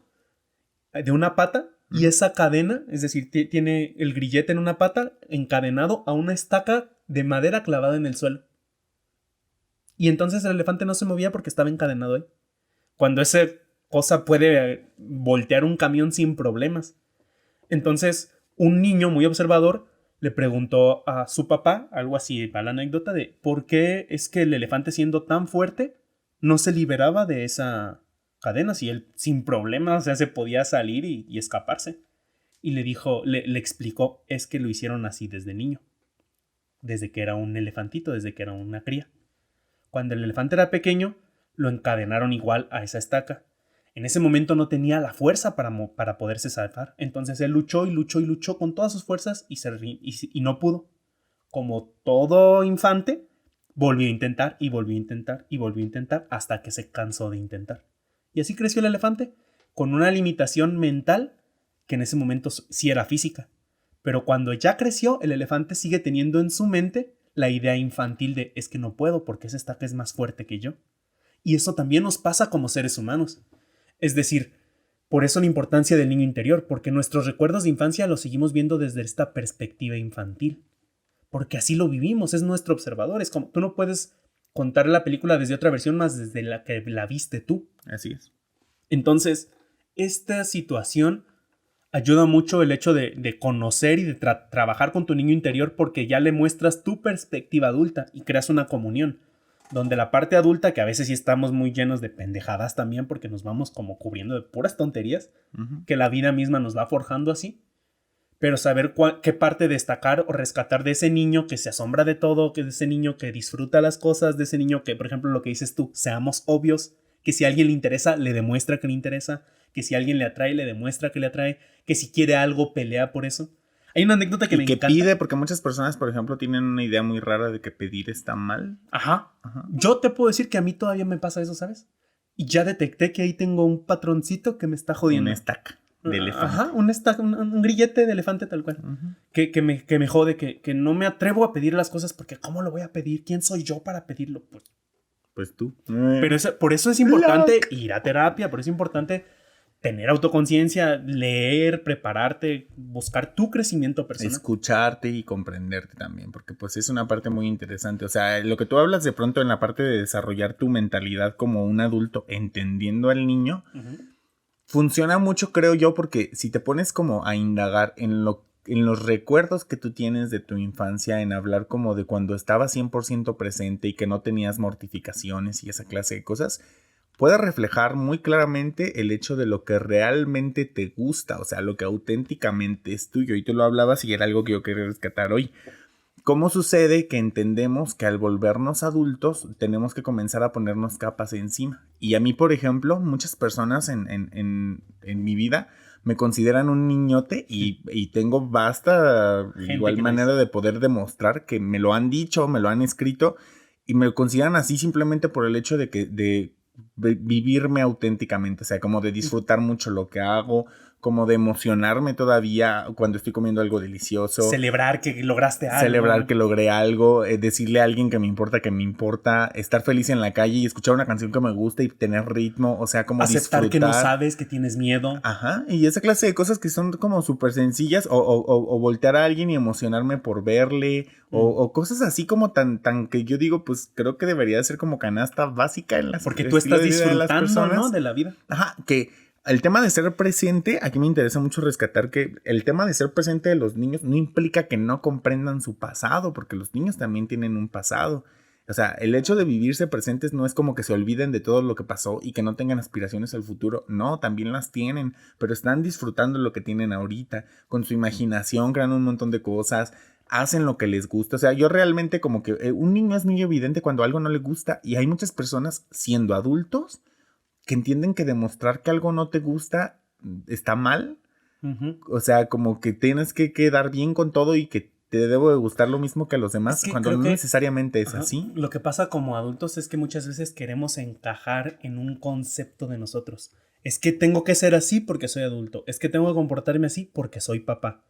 de una pata y esa cadena, es decir, tiene el grillete en una pata encadenado a una estaca de madera clavada en el suelo. Y entonces el elefante no se movía porque estaba encadenado ahí. Cuando esa cosa puede voltear un camión sin problemas. Entonces, un niño muy observador le preguntó a su papá, algo así para la anécdota, de por qué es que el elefante, siendo tan fuerte, no se liberaba de esa cadena, si él sin problemas, o sea, se podía salir y escaparse. Y le dijo, le explicó, es que lo hicieron así desde niño, desde que era un elefantito, desde que era una cría. Cuando el elefante era pequeño, lo encadenaron igual a esa estaca. En ese momento no tenía la fuerza para poderse salvar. Entonces él luchó y luchó y luchó con todas sus fuerzas y no pudo. Como todo infante, volvió a intentar y volvió a intentar y volvió a intentar hasta que se cansó de intentar. Y así creció el elefante, con una limitación mental que en ese momento sí era física. Pero cuando ya creció, el elefante sigue teniendo en su mente la idea infantil de es que no puedo porque esa estaca es más fuerte que yo. Y eso también nos pasa como seres humanos. Es decir, por eso la importancia del niño interior, porque nuestros recuerdos de infancia los seguimos viendo desde esta perspectiva infantil. Porque así lo vivimos, es nuestro observador. Es como, tú no puedes contar la película desde otra versión más desde la que la viste tú. Así es. Entonces, esta situación ayuda mucho el hecho de conocer y de trabajar con tu niño interior porque ya le muestras tu perspectiva adulta y creas una comunión. Donde la parte adulta, que a veces sí estamos muy llenos de pendejadas también porque nos vamos como cubriendo de puras tonterías, que la vida misma nos va forjando así. Pero saber qué parte destacar o rescatar de ese niño que se asombra de todo, que de ese niño que disfruta las cosas, de ese niño que, por ejemplo, lo que dices tú, seamos obvios, que si a alguien le interesa, le demuestra que le interesa, que si a alguien le atrae, le demuestra que le atrae, que si quiere algo, pelea por eso. Hay una anécdota que me encanta. Y que pide, porque muchas personas, por ejemplo, tienen una idea muy rara de que pedir está mal. Ajá. Yo te puedo decir que a mí todavía me pasa eso, ¿sabes? Y ya detecté que ahí tengo un patroncito que me está jodiendo. Una estaca de elefante. Ajá, un grillete de elefante tal cual. Que me jode, que no me atrevo a pedir las cosas porque ¿cómo lo voy a pedir? ¿Quién soy yo para pedirlo? Pues tú. Pero por eso es importante ir a terapia, por eso es importante tener autoconciencia, leer, prepararte, buscar tu crecimiento personal. Escucharte y comprenderte también, porque pues es una parte muy interesante. O sea, lo que tú hablas de pronto en la parte de desarrollar tu mentalidad como un adulto, entendiendo al niño, funciona mucho, creo yo, porque si te pones como a indagar en los recuerdos que tú tienes de tu infancia, en hablar como de cuando estabas 100% presente y que no tenías mortificaciones y esa clase de cosas, puede reflejar muy claramente el hecho de lo que realmente te gusta, o sea, lo que auténticamente es tuyo. Y tú lo hablabas y era algo que yo quería rescatar hoy. ¿Cómo sucede que entendemos que al volvernos adultos tenemos que comenzar a ponernos capas encima? Y a mí, por ejemplo, muchas personas en mi vida me consideran un niñote y tengo vasta igual manera de poder demostrar que me lo han dicho, me lo han escrito y me lo consideran así simplemente por el hecho de vivirme auténticamente, o sea, como de disfrutar mucho lo que hago, como de emocionarme todavía cuando estoy comiendo algo delicioso. Celebrar que lograste algo. Celebrar que logré algo, decirle a alguien que me importa, estar feliz en la calle y escuchar una canción que me gusta y tener ritmo, o sea, como aceptar disfrutar. Que no sabes, que tienes miedo. Ajá, y esa clase de cosas que son como súper sencillas, o voltear a alguien y emocionarme por verle, o cosas así como tan que yo digo, pues creo que debería ser como canasta básica en las porque tú estás disfrutando, ¿no? De la vida. Ajá, que el tema de ser presente, aquí me interesa mucho rescatar que el tema de ser presente de los niños no implica que no comprendan su pasado, porque los niños también tienen un pasado. O sea, el hecho de vivirse presentes no es como que se olviden de todo lo que pasó y que no tengan aspiraciones al futuro. No, también las tienen, pero están disfrutando lo que tienen ahorita. Con su imaginación crean un montón de cosas, hacen lo que les gusta. O sea, yo realmente como que un niño es muy evidente cuando algo no le gusta y hay muchas personas siendo adultos que entienden que demostrar que algo no te gusta está mal. O sea, como que tienes que quedar bien con todo y que te debo de gustar lo mismo que a los demás, cuando no necesariamente es así. Lo que pasa como adultos es que muchas veces queremos encajar en un concepto de nosotros. Es que tengo que ser así porque soy adulto. Es que tengo que comportarme así porque soy papá.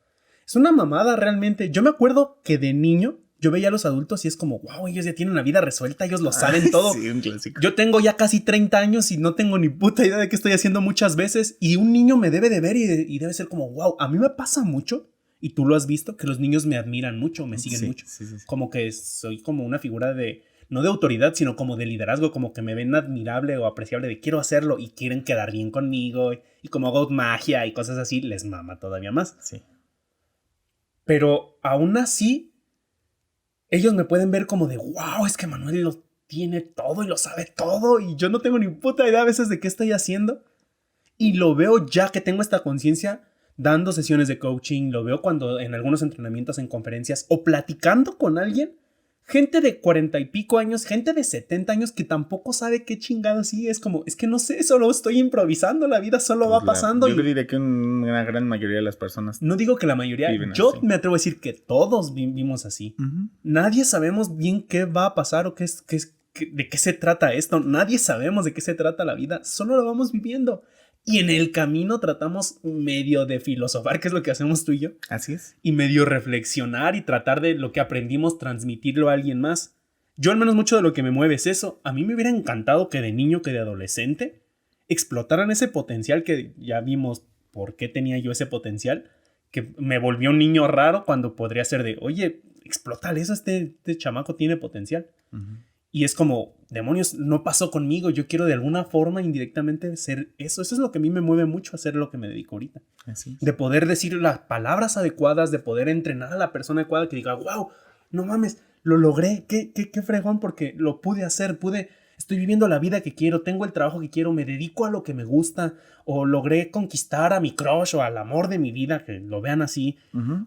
Es una mamada realmente. Yo me acuerdo que de niño yo veía a los adultos y es como, wow, ellos ya tienen una vida resuelta, ellos lo saben todo. Sí, un clásico. Yo tengo ya casi 30 años y no tengo ni puta idea de qué estoy haciendo muchas veces. Y un niño me debe de ver y debe ser como, wow, a mí me pasa mucho. Y tú lo has visto, que los niños me admiran mucho, me siguen mucho. Sí. Como que soy como una figura de, no de autoridad, sino como de liderazgo, como que me ven admirable o apreciable de quiero hacerlo y quieren quedar bien conmigo. Y como hago magia y cosas así, les mama todavía más. Sí. Pero aún así, ellos me pueden ver como de, wow, es que Manuel lo tiene todo y lo sabe todo y yo no tengo ni puta idea a veces de qué estoy haciendo. Y lo veo ya que tengo esta conciencia dando sesiones de coaching, lo veo cuando en algunos entrenamientos, en conferencias o platicando con alguien, gente de 40 y pico años, gente de 70 años que tampoco sabe qué chingado sí, es como, es que no sé, solo estoy improvisando, la vida solo va pasando. Yo diría que una gran mayoría de las personas. No digo que la mayoría, yo me atrevo a decir que todos vivimos así. Nadie sabemos bien qué va a pasar o de qué se trata esto, nadie sabemos de qué se trata la vida, solo lo vamos viviendo. Y en el camino tratamos medio de filosofar, que es lo que hacemos tú y yo. Así es. Y medio reflexionar y tratar de lo que aprendimos transmitirlo a alguien más. Yo al menos mucho de lo que me mueve es eso. A mí me hubiera encantado que de niño, que de adolescente, explotaran ese potencial que ya vimos por qué tenía yo ese potencial. Que me volvió un niño raro cuando podría ser de, oye, explótale eso, este chamaco tiene potencial. Y es como, demonios, no pasó conmigo. Yo quiero de alguna forma indirectamente ser eso. Eso es lo que a mí me mueve mucho a hacer lo que me dedico ahorita. Así es. De poder decir las palabras adecuadas, de poder entrenar a la persona adecuada que diga, wow, no mames, lo logré. Qué fregón porque lo pude hacer. Estoy viviendo la vida que quiero, tengo el trabajo que quiero, me dedico a lo que me gusta. O logré conquistar a mi crush o al amor de mi vida, que lo vean así.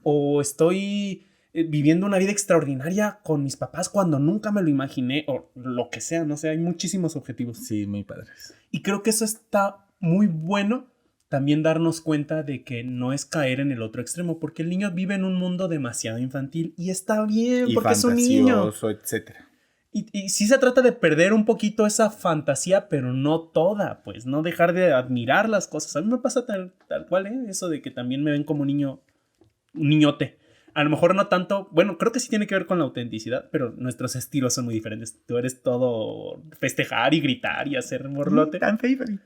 O estoy viviendo una vida extraordinaria con mis papás cuando nunca me lo imaginé, o lo que sea, no sé, hay muchísimos objetivos. Sí, muy padres. Y creo que eso está muy bueno, también darnos cuenta de que no es caer en el otro extremo, porque el niño vive en un mundo demasiado infantil y está bien, y porque es un niño. Etcétera. Y sí se trata de perder un poquito esa fantasía, pero no toda, pues, no dejar de admirar las cosas. A mí me pasa tal cual, eso de que también me ven como un niñote. A lo mejor no tanto, bueno, creo que sí tiene que ver con la autenticidad, pero nuestros estilos son muy diferentes. Tú eres todo festejar y gritar y hacer borlote. Tan favorite.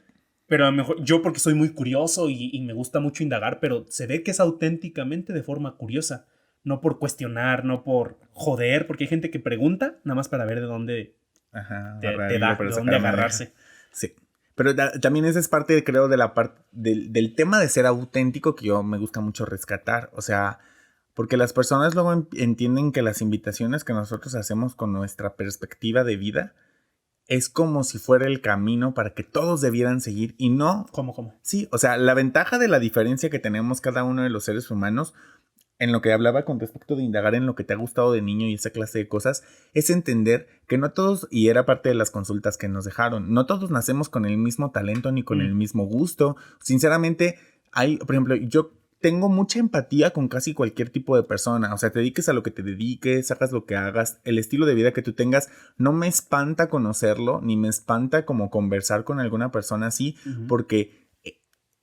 Pero a lo mejor yo porque soy muy curioso y me gusta mucho indagar, pero se ve que es auténticamente de forma curiosa. No por cuestionar, no por joder, porque hay gente que pregunta nada más para ver de dónde Ajá, te da, de dónde agarrarse. Sí. Pero también esa es parte, creo, de la parte del tema de ser auténtico que yo me gusta mucho rescatar. O sea, porque las personas luego entienden que las invitaciones que nosotros hacemos con nuestra perspectiva de vida es como si fuera el camino para que todos debieran seguir y no. ¿Cómo? Sí, o sea, la ventaja de la diferencia que tenemos cada uno de los seres humanos, en lo que hablaba con respecto de indagar en lo que te ha gustado de niño y esa clase de cosas, es entender que no todos, y era parte de las consultas que nos dejaron, no todos nacemos con el mismo talento ni con el mismo gusto. Sinceramente, hay, por ejemplo, yo tengo mucha empatía con casi cualquier tipo de persona. O sea, te dediques a lo que te dediques, hagas lo que hagas, el estilo de vida que tú tengas, no me espanta conocerlo, ni me espanta como conversar con alguna persona así, porque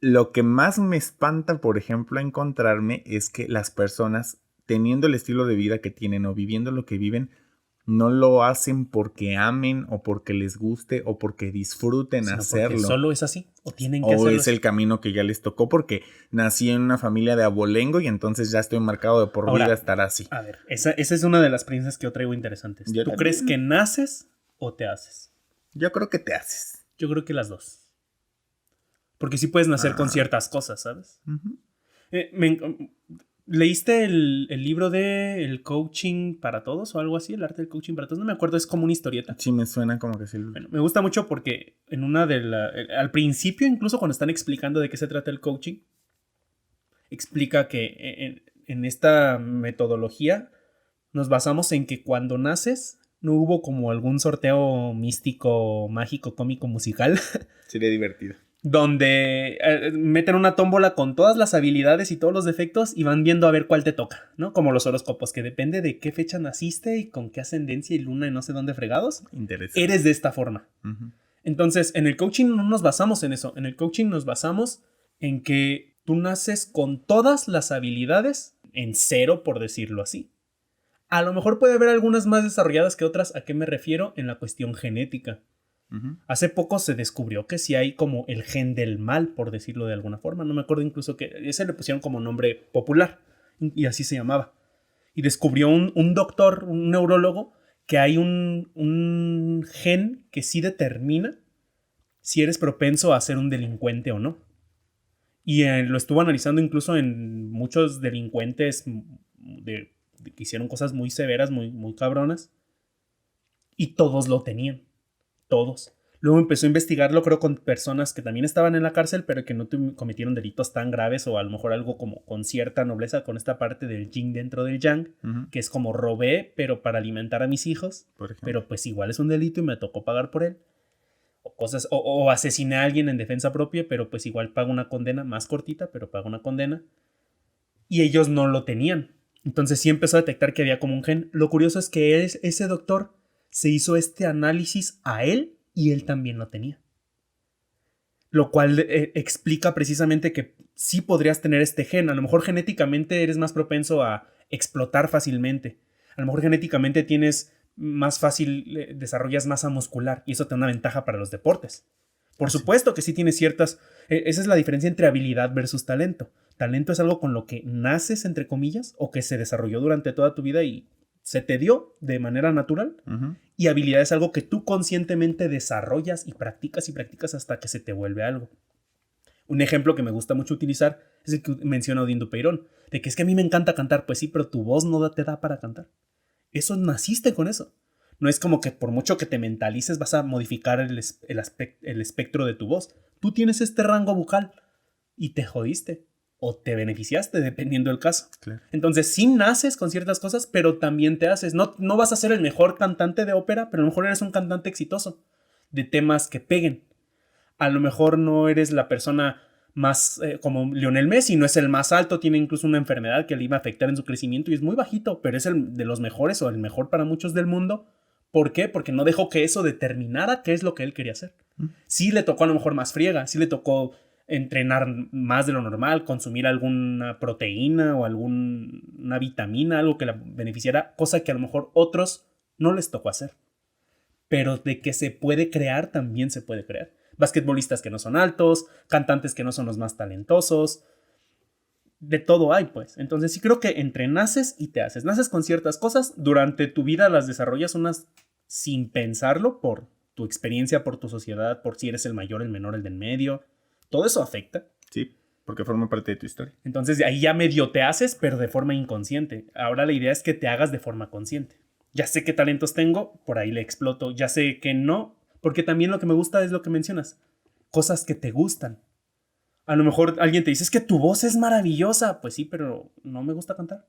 lo que más me espanta, por ejemplo, encontrarme es que las personas, teniendo el estilo de vida que tienen o viviendo lo que viven, no lo hacen porque amen o porque les guste o porque disfruten Sino hacerlo. Porque solo es así o tienen que o hacerlo. Es el camino que ya les tocó porque nací en una familia de abolengo y entonces ya estoy marcado de por vida estar así. A ver, esa es una de las premisas que yo traigo interesantes. ¿Tú crees que naces o te haces? Yo creo que te haces. Yo creo que las dos. Porque sí puedes nacer con ciertas cosas, ¿sabes? ¿Leíste el libro de El coaching para todos o algo así? El arte del coaching para todos. No me acuerdo, es como una historieta. Sí, me suena como que sí. Bueno, me gusta mucho porque en una al principio, incluso cuando están explicando de qué se trata el coaching, explica que en esta metodología nos basamos en que cuando naces no hubo como algún sorteo místico, mágico, cómico, musical. Sería divertido. Donde meten una tómbola con todas las habilidades y todos los defectos y van viendo a ver cuál te toca, ¿no? Como los horóscopos, que depende de qué fecha naciste y con qué ascendencia y luna y no sé dónde fregados, eres de esta forma. Entonces, en el coaching no nos basamos en eso. En el coaching nos basamos en que tú naces con todas las habilidades en cero, por decirlo así. A lo mejor puede haber algunas más desarrolladas que otras. ¿A qué me refiero? En la cuestión genética. Hace poco se descubrió que sí hay como el gen del mal, por decirlo de alguna forma. No me acuerdo incluso que ese le pusieron como nombre popular y así se llamaba. Y descubrió un doctor, un neurólogo, que hay un gen que sí determina si eres propenso a ser un delincuente o no. Y lo estuvo analizando incluso en muchos delincuentes que hicieron cosas muy severas, muy cabronas. Y todos lo tenían. Todos. Luego empezó a investigarlo, creo, con personas que también estaban en la cárcel, pero que no cometieron delitos tan graves o a lo mejor algo como con cierta nobleza, con esta parte del yin dentro del yang, que es como robé, pero para alimentar a mis hijos, pero pues igual es un delito y me tocó pagar por él. O cosas, o asesiné a alguien en defensa propia, pero pues igual pago una condena, más cortita, pero pago una condena. Y ellos no lo tenían. Entonces sí empezó a detectar que había como un gen. Lo curioso es que ese doctor se hizo este análisis a él y él también lo tenía. Lo cual explica precisamente que sí podrías tener este gen. A lo mejor genéticamente eres más propenso a explotar fácilmente. A lo mejor genéticamente tienes más fácil, desarrollas masa muscular y eso te da una ventaja para los deportes. Por supuesto que sí tienes ciertas... esa es la diferencia entre habilidad versus talento. Talento es algo con lo que naces, entre comillas, o que se desarrolló durante toda tu vida y se te dio de manera natural. Y habilidad es algo que tú conscientemente desarrollas y practicas hasta que se te vuelve algo. Un ejemplo que me gusta mucho utilizar es el que menciona Odindo Peirón, de que es que a mí me encanta cantar. Pues sí, pero tu voz no te da para cantar. Eso naciste con eso. No es como que por mucho que te mentalices vas a modificar el espectro de tu voz. Tú tienes este rango vocal y te jodiste. O te beneficiaste, dependiendo del caso. Claro. Entonces, sí naces con ciertas cosas, pero también te haces. No vas a ser el mejor cantante de ópera, pero a lo mejor eres un cantante exitoso de temas que peguen. A lo mejor no eres la persona más como Lionel Messi, no es el más alto, tiene incluso una enfermedad que le iba a afectar en su crecimiento y es muy bajito, pero es el de los mejores o el mejor para muchos del mundo. ¿Por qué? Porque no dejó que eso determinara qué es lo que él quería hacer. Sí le tocó a lo mejor más friega, sí le tocó entrenar más de lo normal, consumir alguna proteína o alguna vitamina, algo que la beneficiara, cosa que a lo mejor otros no les tocó hacer. Pero de que se puede crear, también se puede crear. basquetbolistas que no son altos, cantantes que no son los más talentosos. De todo hay, pues. Entonces sí creo que entre naces y te haces. Naces con ciertas cosas, durante tu vida las desarrollas unas sin pensarlo por tu experiencia, por tu sociedad, por si eres el mayor, el menor, el del medio. Todo eso afecta. Sí, porque forma parte de tu historia. Entonces ahí ya medio te haces, pero de forma inconsciente. Ahora la idea es que te hagas de forma consciente. Ya sé qué talentos tengo, por ahí le exploto. Ya sé que no, porque también lo que me gusta es lo que mencionas. Cosas que te gustan. A lo mejor alguien te dice, es que tu voz es maravillosa. Pues sí, pero no me gusta cantar.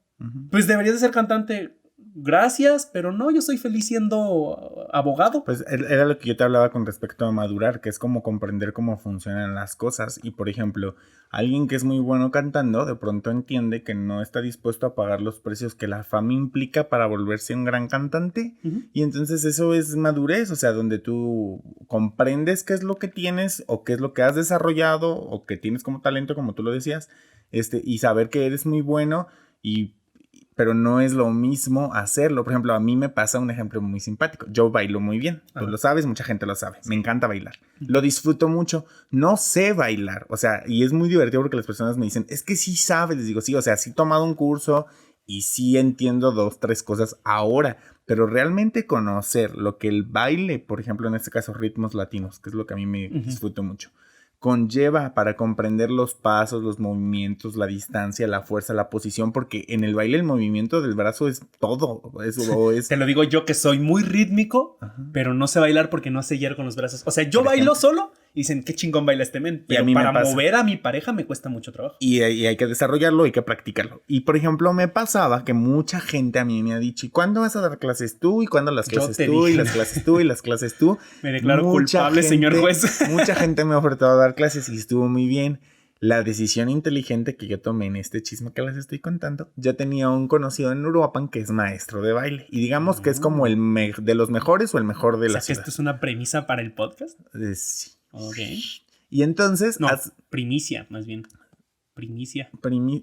Pues deberías de ser cantante. Gracias, pero no, yo soy feliz siendo abogado. Pues era lo que yo te hablaba con respecto a madurar, que es como comprender cómo funcionan las cosas. Y por ejemplo, alguien que es muy bueno cantando, de pronto entiende que no está dispuesto a pagar los precios que la fama implica para volverse un gran cantante. Y entonces eso es madurez, o sea, donde tú comprendes qué es lo que tienes o qué es lo que has desarrollado o que tienes como talento, como tú lo decías, y saber que eres muy bueno pero no es lo mismo hacerlo. Por ejemplo, a mí me pasa un ejemplo muy simpático. Yo bailo muy bien. Tú lo sabes, mucha gente lo sabe. Me encanta bailar. Lo disfruto mucho. No sé bailar. O sea, y es muy divertido porque las personas me dicen, es que sí sabes. Les digo, sí, o sea, sí he tomado un curso y sí entiendo 2, 3 cosas ahora. Pero realmente conocer lo que el baile, por ejemplo, en este caso ritmos latinos, que es lo que a mí me disfruto mucho, conlleva para comprender los pasos, los movimientos, la distancia, la fuerza, la posición, porque en el baile el movimiento del brazo es todo. Te lo digo yo que soy muy rítmico, pero no sé bailar porque no sé guiar con los brazos. O sea, yo bailo solo y dicen, qué chingón baila este men. Pero para mover a mi pareja me cuesta mucho trabajo. Y hay que desarrollarlo, hay que practicarlo. Y por ejemplo, me pasaba que mucha gente a mí me ha dicho, ¿y cuándo vas a dar clases tú? ¿Y cuándo las clases tú? Y las clases tú, y las clases tú. Me declaro culpable, señor juez. Mucha gente me ha ofertado a dar clases y estuvo muy bien. La decisión inteligente que yo tomé en este chisme que les estoy contando, yo tenía un conocido en Uruapan que es maestro de baile. Y digamos que es como de los mejores o el mejor de la ciudad. ¿Esto es una premisa para el podcast? Sí. Ok. Y entonces... No, primicia, más bien. Primicia.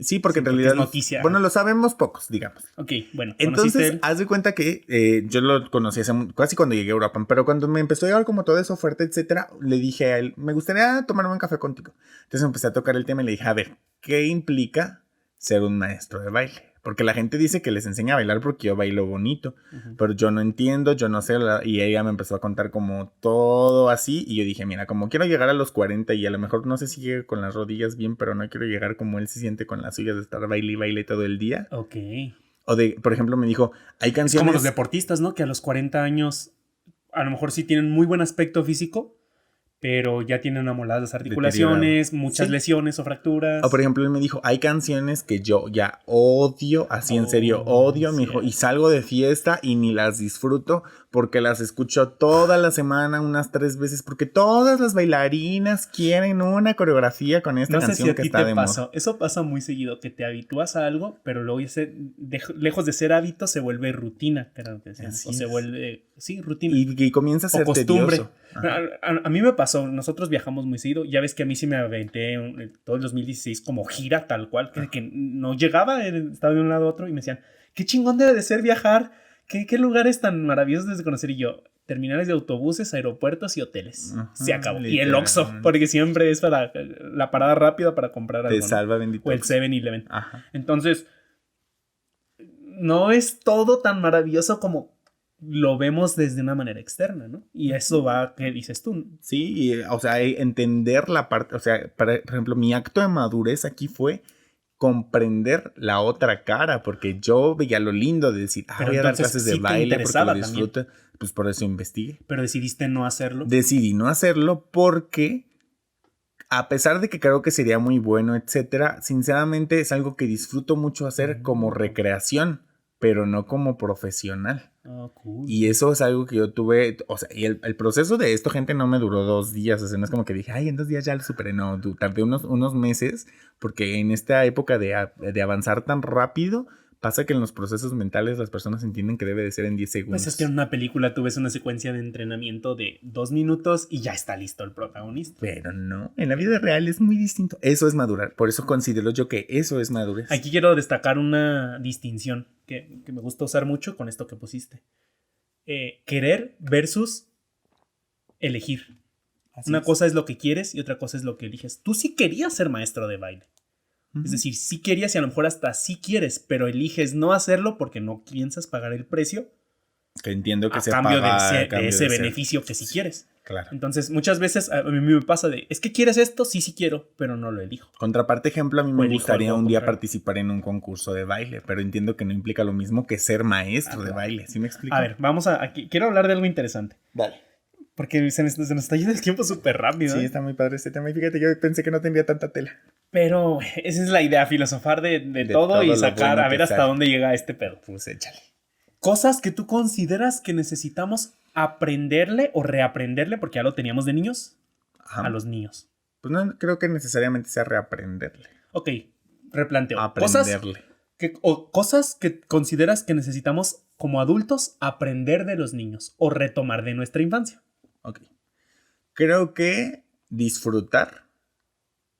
Sí, porque en realidad... Es noticia. Bueno, lo sabemos pocos, digamos. Ok, bueno. Entonces, haz de cuenta que yo lo conocí casi cuando llegué a Europa, pero cuando me empezó a llegar como toda esa oferta, etcétera, le dije a él, me gustaría tomarme un café contigo. Entonces empecé a tocar el tema y le dije, a ver, ¿qué implica ser un maestro de baile? Porque la gente dice que les enseña a bailar porque yo bailo bonito, pero yo no entiendo, yo no sé, y ella me empezó a contar como todo así, y yo dije, mira, como quiero llegar a los 40 y a lo mejor no sé si llegue con las rodillas bien, pero no quiero llegar como él se siente con las suyas de estar baile y baile todo el día. Ok. O por ejemplo, me dijo, hay canciones... Es como los deportistas, ¿no? Que a los 40 años a lo mejor sí tienen muy buen aspecto físico, pero ya tienen amoladas las articulaciones, muchas lesiones o fracturas. O por ejemplo, él me dijo, hay canciones que yo ya odio, así en serio, odio, me dijo, y salgo de fiesta y ni las disfruto porque las escucho toda la semana unas 3 veces, porque todas las bailarinas quieren una coreografía con esta canción que está de moda. Eso pasa muy seguido, que te habitúas a algo, pero luego lejos de ser hábito se vuelve rutina, creo que sea. O se vuelve, sí, rutina. Y comienza a ser costumbre. tedioso. A mí me pasó, nosotros viajamos muy seguido, ya ves que a mí sí me aventé todo el 2016 como gira tal cual, que no llegaba, estaba de un lado a otro y me decían, qué chingón debe de ser viajar, qué lugares tan maravillosos de conocer, y yo, terminales de autobuses, aeropuertos y hoteles. Se acabó. Literal. Y el Oxxo, porque siempre es para la parada rápida para comprar algo. Te salva, bendito. O el 7-Eleven. Entonces, no es todo tan maravilloso como lo vemos desde una manera externa, ¿no? Y eso va, ¿qué dices tú? Sí, o sea, entender la parte, o sea, por ejemplo, mi acto de madurez aquí fue comprender la otra cara, porque yo veía lo lindo de decir, voy a dar clases de baile porque lo disfruto, pues por eso investigué. Pero decidiste no hacerlo. Decidí no hacerlo porque, a pesar de que creo que sería muy bueno, etcétera, sinceramente es algo que disfruto mucho hacer como recreación, pero no como profesional. Cool. Y eso es algo que yo tuve, o sea, y el proceso de esto, gente, no me duró 2 días, o sea, no es como que dije, en 2 días ya lo superé, no, tardé unos meses, porque en esta época de avanzar tan rápido, pasa que en los procesos mentales las personas entienden que debe de ser en 10 segundos. Pues es que en una película tú ves una secuencia de entrenamiento de 2 minutos y ya está listo el protagonista. Pero no, en la vida real es muy distinto. Eso es madurar, por eso considero yo que eso es madurez. Aquí quiero destacar una distinción que me gusta usar mucho con esto que pusiste. Querer versus elegir. Una cosa es lo que quieres y otra cosa es lo que eliges. Tú sí querías ser maestro de baile. Es decir, sí querías y a lo mejor hasta sí quieres, pero eliges no hacerlo porque no piensas pagar el precio. Que entiendo que a cambio de ese ser. beneficio que sí quieres. Claro. Entonces, muchas veces a mí me pasa de, es que quieres esto, sí quiero, pero no lo elijo. Contraparte, ejemplo, a mí me gustaría un día participar en un concurso de baile, pero entiendo que no implica lo mismo que ser maestro de baile. ¿Sí me explico? A ver, vamos aquí. Quiero hablar de algo interesante. Dale. Porque se nos está yendo el tiempo súper rápido. Sí, está muy padre este tema. Y fíjate, yo pensé que no tendría tanta tela. Pero esa es la idea, filosofar de todo y sacar, a ver hasta dónde llega este pedo. Pues échale. Cosas que tú consideras que necesitamos aprenderle o reaprenderle, porque ya lo teníamos de niños, a los niños. Pues no creo que necesariamente sea reaprenderle. Ok, replanteo. Aprenderle. Cosas que consideras que necesitamos como adultos aprender de los niños o retomar de nuestra infancia. Ok. Creo que disfrutar.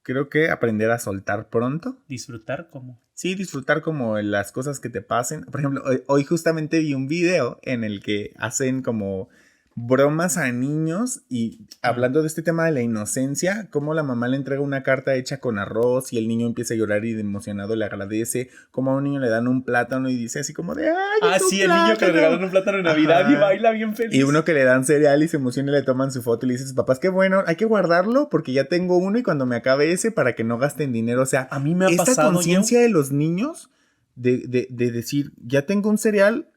Creo que aprender a soltar pronto. ¿Disfrutar cómo? Sí, disfrutar como las cosas que te pasen. Por ejemplo, hoy justamente vi un video en el que hacen como bromas a niños y hablando de este tema de la inocencia, cómo la mamá le entrega una carta hecha con arroz y el niño empieza a llorar y de emocionado le agradece, como a un niño le dan un plátano y dice así como de ¡ay, sí, el niño que le regalan un plátano en Navidad y baila bien feliz! Y uno que le dan cereal y se emociona y le toman su foto y le dices, papás, qué bueno, hay que guardarlo porque ya tengo uno y cuando me acabe ese para que no gasten dinero. O sea, a mí me ha esta pasado, conciencia de los niños de decir, ya tengo un cereal,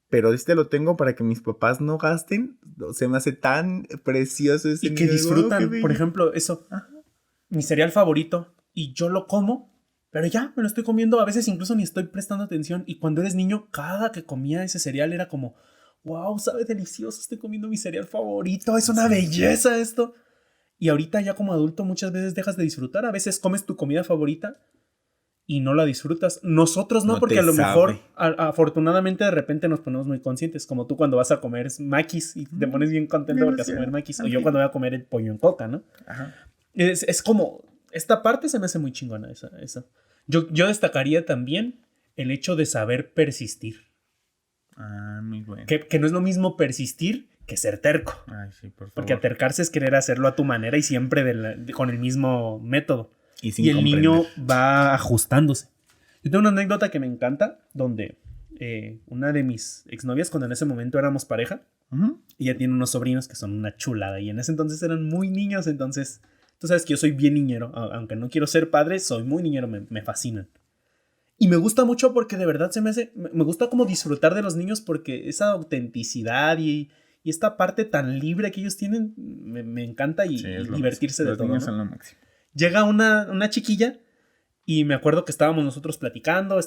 pero este lo tengo para que mis papás no gasten. Se me hace tan precioso ese y que disfrutan, por ejemplo, eso. Ajá. Mi cereal favorito y yo lo como, pero ya me lo estoy comiendo. A veces incluso ni estoy prestando atención. Y cuando eres niño, cada que comía ese cereal era como, wow, sabe delicioso, estoy comiendo mi cereal favorito. Es una belleza esto. Y ahorita ya como adulto muchas veces dejas de disfrutar. A veces comes tu comida favorita y no la disfrutas. Nosotros no porque a lo mejor, afortunadamente, de repente nos ponemos muy conscientes. Como tú cuando vas a comer maquis y te pones bien contento porque vas a comer maquis. O yo cuando voy a comer el pollo en coca, ¿no? Ajá. Es como, esta parte se me hace muy chingona esa. Yo destacaría también el hecho de saber persistir. Muy bueno. Que no es lo mismo persistir que ser terco. Ay, sí, por favor. Porque atercarse es querer hacerlo a tu manera y siempre con el mismo método. Y el niño va ajustándose. Yo tengo una anécdota que me encanta, donde una de mis exnovias, cuando en ese momento éramos pareja, ella tiene unos sobrinos que son una chulada, y en ese entonces eran muy niños, entonces, tú sabes que yo soy bien niñero, aunque no quiero ser padre, soy muy niñero, me fascinan. Y me gusta mucho porque de verdad me gusta como disfrutar de los niños porque esa autenticidad y esta parte tan libre que ellos tienen, me encanta y divertirse de todo. Los niños son lo máximo. Llega una chiquilla y me acuerdo que estábamos nosotros platicando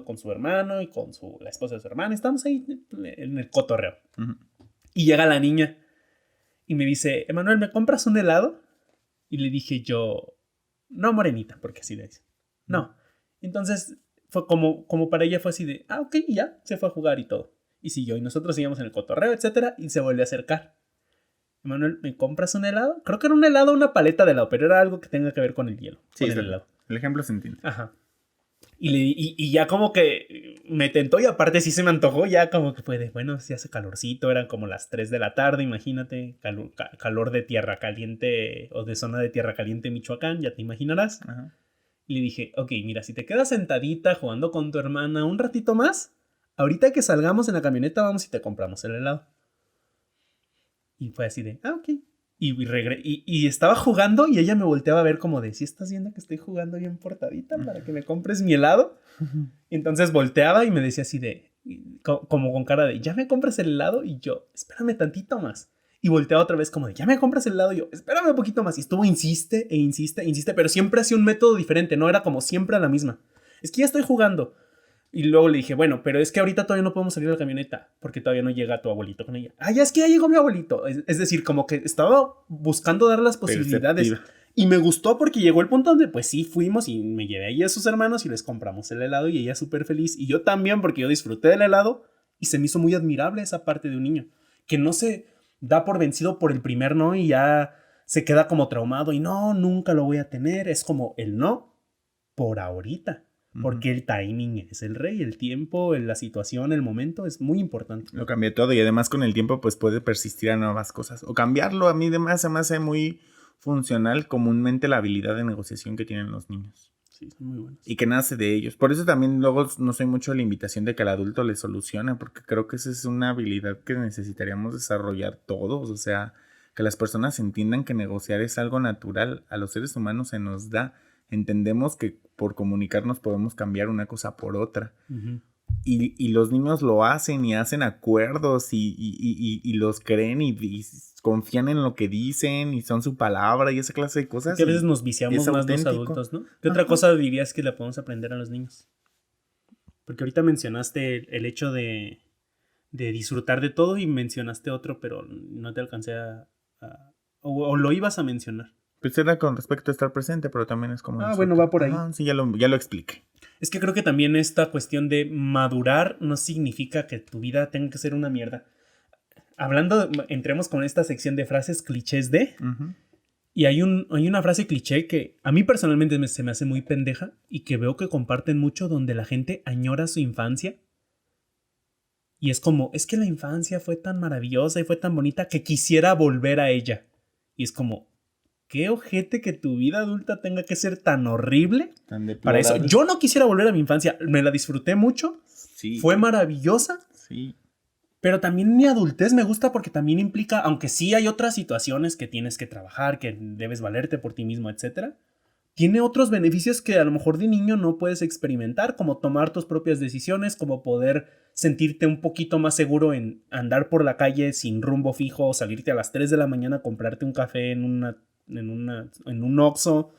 con su hermano y con la esposa de su hermano. Estábamos ahí en el cotorreo. Y llega la niña y me dice, Emanuel, ¿me compras un helado? Y le dije yo, no, morenita, porque así le dice. No. Entonces fue como para ella fue así de, ok, y ya, se fue a jugar y todo. Y siguió, y nosotros seguíamos en el cotorreo, etcétera, y se volvió a acercar. Emanuel, ¿me compras un helado? Creo que era un helado, una paleta de helado, pero era algo que tenga que ver con el hielo. Sí, con el helado. El ejemplo se entiende. Ajá. Y ya como que me tentó y aparte sí se me antojó, ya como que fue de, bueno, si hace calorcito, eran como las 3 de la tarde, imagínate, calor de tierra caliente o de zona de tierra caliente Michoacán, ya te imaginarás. Ajá. Y le dije, ok, mira, si te quedas sentadita jugando con tu hermana un ratito más, ahorita que salgamos en la camioneta vamos y te compramos el helado. Y fue así de, ok. Y estaba jugando y ella me volteaba a ver como de, ¿sí estás viendo que estoy jugando bien portadita para que me compres mi helado? Y entonces volteaba y me decía así de, como con cara de, ¿ya me compras el helado? Y yo, espérame tantito más. Y volteaba otra vez como de, ¿ya me compras el helado? Y yo, espérame un poquito más. Y estuvo, insiste, pero siempre hacía un método diferente, no era como siempre a la misma. Es que ya estoy jugando. Y luego le dije, bueno, pero es que ahorita todavía no podemos salir a la camioneta porque todavía no llega tu abuelito con ella. Ya es que ya llegó mi abuelito. Es decir, como que estaba buscando dar las posibilidades. Perceptiva. Y me gustó porque llegó el punto donde pues sí fuimos y me llevé ahí a sus hermanos y les compramos el helado y ella súper feliz. Y yo también porque yo disfruté del helado y se me hizo muy admirable esa parte de un niño. Que no se da por vencido por el primer no y ya se queda como traumado y no, nunca lo voy a tener. Es como el no por ahorita. Porque el timing es el rey, el tiempo, la situación, el momento es muy importante. Lo cambia todo y además con el tiempo pues puede persistir a nuevas cosas. O cambiarlo, a mí además se me hace muy funcional comúnmente la habilidad de negociación que tienen los niños. Sí, son muy buenos. Y que nace de ellos. Por eso también luego no soy mucho de la invitación de que el adulto le solucione, porque creo que esa es una habilidad que necesitaríamos desarrollar todos. O sea, que las personas entiendan que negociar es algo natural. A los seres humanos se nos da. Entendemos que por comunicarnos podemos cambiar una cosa por otra. Uh-huh. Y los niños lo hacen y hacen acuerdos y los creen y confían en lo que dicen y son su palabra y esa clase de cosas. Que a veces nos viciamos más los adultos, ¿no? ¿Qué otra cosa dirías que le podemos aprender a los niños? Porque ahorita mencionaste el hecho de disfrutar de todo y mencionaste otro, pero no te alcancé o lo ibas a mencionar. Pues era con respecto a estar presente, pero también es como... bueno, va por ahí. Sí, ya lo expliqué. Es que creo que también esta cuestión de madurar no significa que tu vida tenga que ser una mierda. Entremos con esta sección de frases clichés de... Uh-huh. Y hay una frase cliché que a mí personalmente se me hace muy pendeja y que veo que comparten mucho, donde la gente añora su infancia. Y es como, es que la infancia fue tan maravillosa y fue tan bonita que quisiera volver a ella. Y es como... ¿Qué ojete que tu vida adulta tenga que ser tan horrible? Para eso, yo no quisiera volver a mi infancia. Me la disfruté mucho. Sí. Fue maravillosa. Sí. Pero también mi adultez me gusta porque también implica, aunque sí hay otras situaciones que tienes que trabajar, que debes valerte por ti mismo, etc. Tiene otros beneficios que a lo mejor de niño no puedes experimentar, como tomar tus propias decisiones, como poder sentirte un poquito más seguro en andar por la calle sin rumbo fijo, o salirte a las 3 de la mañana a comprarte un café en un Oxxo.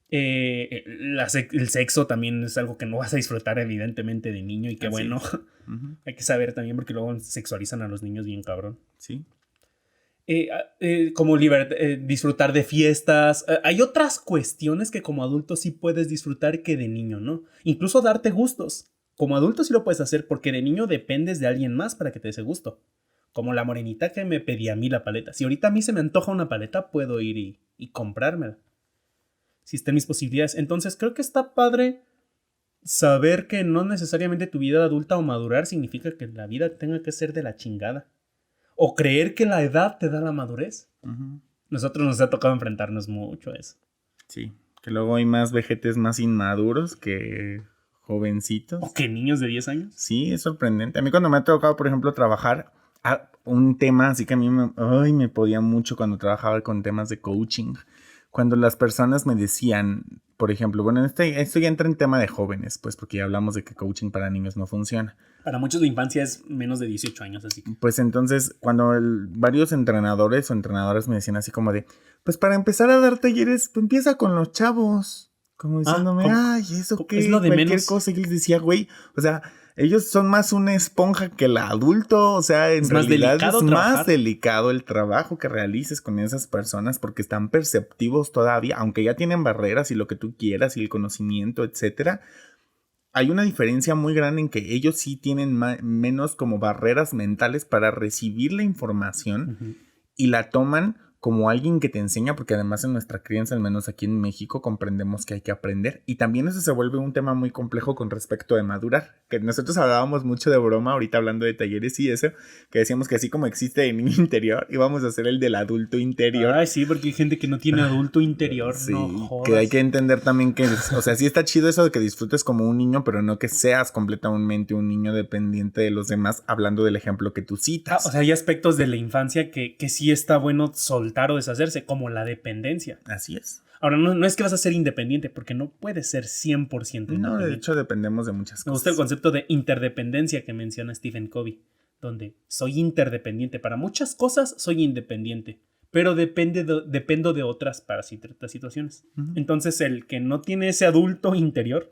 El sexo también es algo que no vas a disfrutar evidentemente de niño y que bueno, uh-huh. Hay que saber también porque luego sexualizan a los niños bien cabrón. Sí. Como disfrutar de fiestas. Hay otras cuestiones que como adulto sí puedes disfrutar que de niño, ¿no? Incluso darte gustos. Como adulto sí lo puedes hacer porque de niño dependes de alguien más para que te dé ese gusto. Como la morenita que me pedía a mí la paleta. Si ahorita a mí se me antoja una paleta, puedo ir y comprármela. Si está en mis posibilidades. Entonces creo que está padre saber que no necesariamente tu vida adulta o madurar significa que la vida tenga que ser de la chingada. O creer que la edad te da la madurez. Uh-huh. Nosotros nos ha tocado enfrentarnos mucho a eso. Sí, que luego hay más vejetes más inmaduros que jovencitos. O que niños de 10 años. Sí, es sorprendente. A mí cuando me ha tocado, por ejemplo, trabajar... un tema así que a mí me podía mucho cuando trabajaba con temas de coaching. Cuando las personas me decían, por ejemplo, bueno, esto ya entra en tema de jóvenes, pues porque ya hablamos de que coaching para niños no funciona. Para muchos la infancia es menos de 18 años, así que... Pues entonces, cuando varios entrenadores o entrenadoras me decían así como de, pues para empezar a dar talleres, pues empieza con los chavos. Como diciéndome, ay, ¿eso qué? Es lo de cualquier menos. cosa. Y les decía, güey, o sea... Ellos son más una esponja que el adulto, o sea, en realidad es más delicado el trabajo que realices con esas personas porque están perceptivos todavía, aunque ya tienen barreras y lo que tú quieras y el conocimiento, etcétera. Hay una diferencia muy grande en que ellos sí tienen menos como barreras mentales para recibir la información uh-huh. y la toman como alguien que te enseña, porque además en nuestra crianza, al menos aquí en México, comprendemos que hay que aprender. Y también eso se vuelve un tema muy complejo con respecto de madurar. Que nosotros hablábamos mucho de broma, ahorita hablando de talleres y eso, que decíamos que así como existe el niño interior, íbamos a hacer el del adulto interior. Ay, sí, porque hay gente que no tiene adulto interior. Sí, no jodas. Que hay que entender también que, o sea, sí está chido eso de que disfrutes como un niño, pero no que seas completamente un niño dependiente de los demás, hablando del ejemplo que tú citas. O sea, hay aspectos de la infancia que sí está bueno soltar o deshacerse, como la dependencia. Así es. Ahora, no es que vas a ser independiente, porque no puedes ser 100% independiente. No, de hecho dependemos de muchas cosas. Me gusta el concepto de interdependencia que menciona Stephen Covey, donde soy interdependiente. Para muchas cosas soy independiente, pero dependo de otras para ciertas situaciones. Uh-huh. Entonces, el que no tiene ese adulto interior...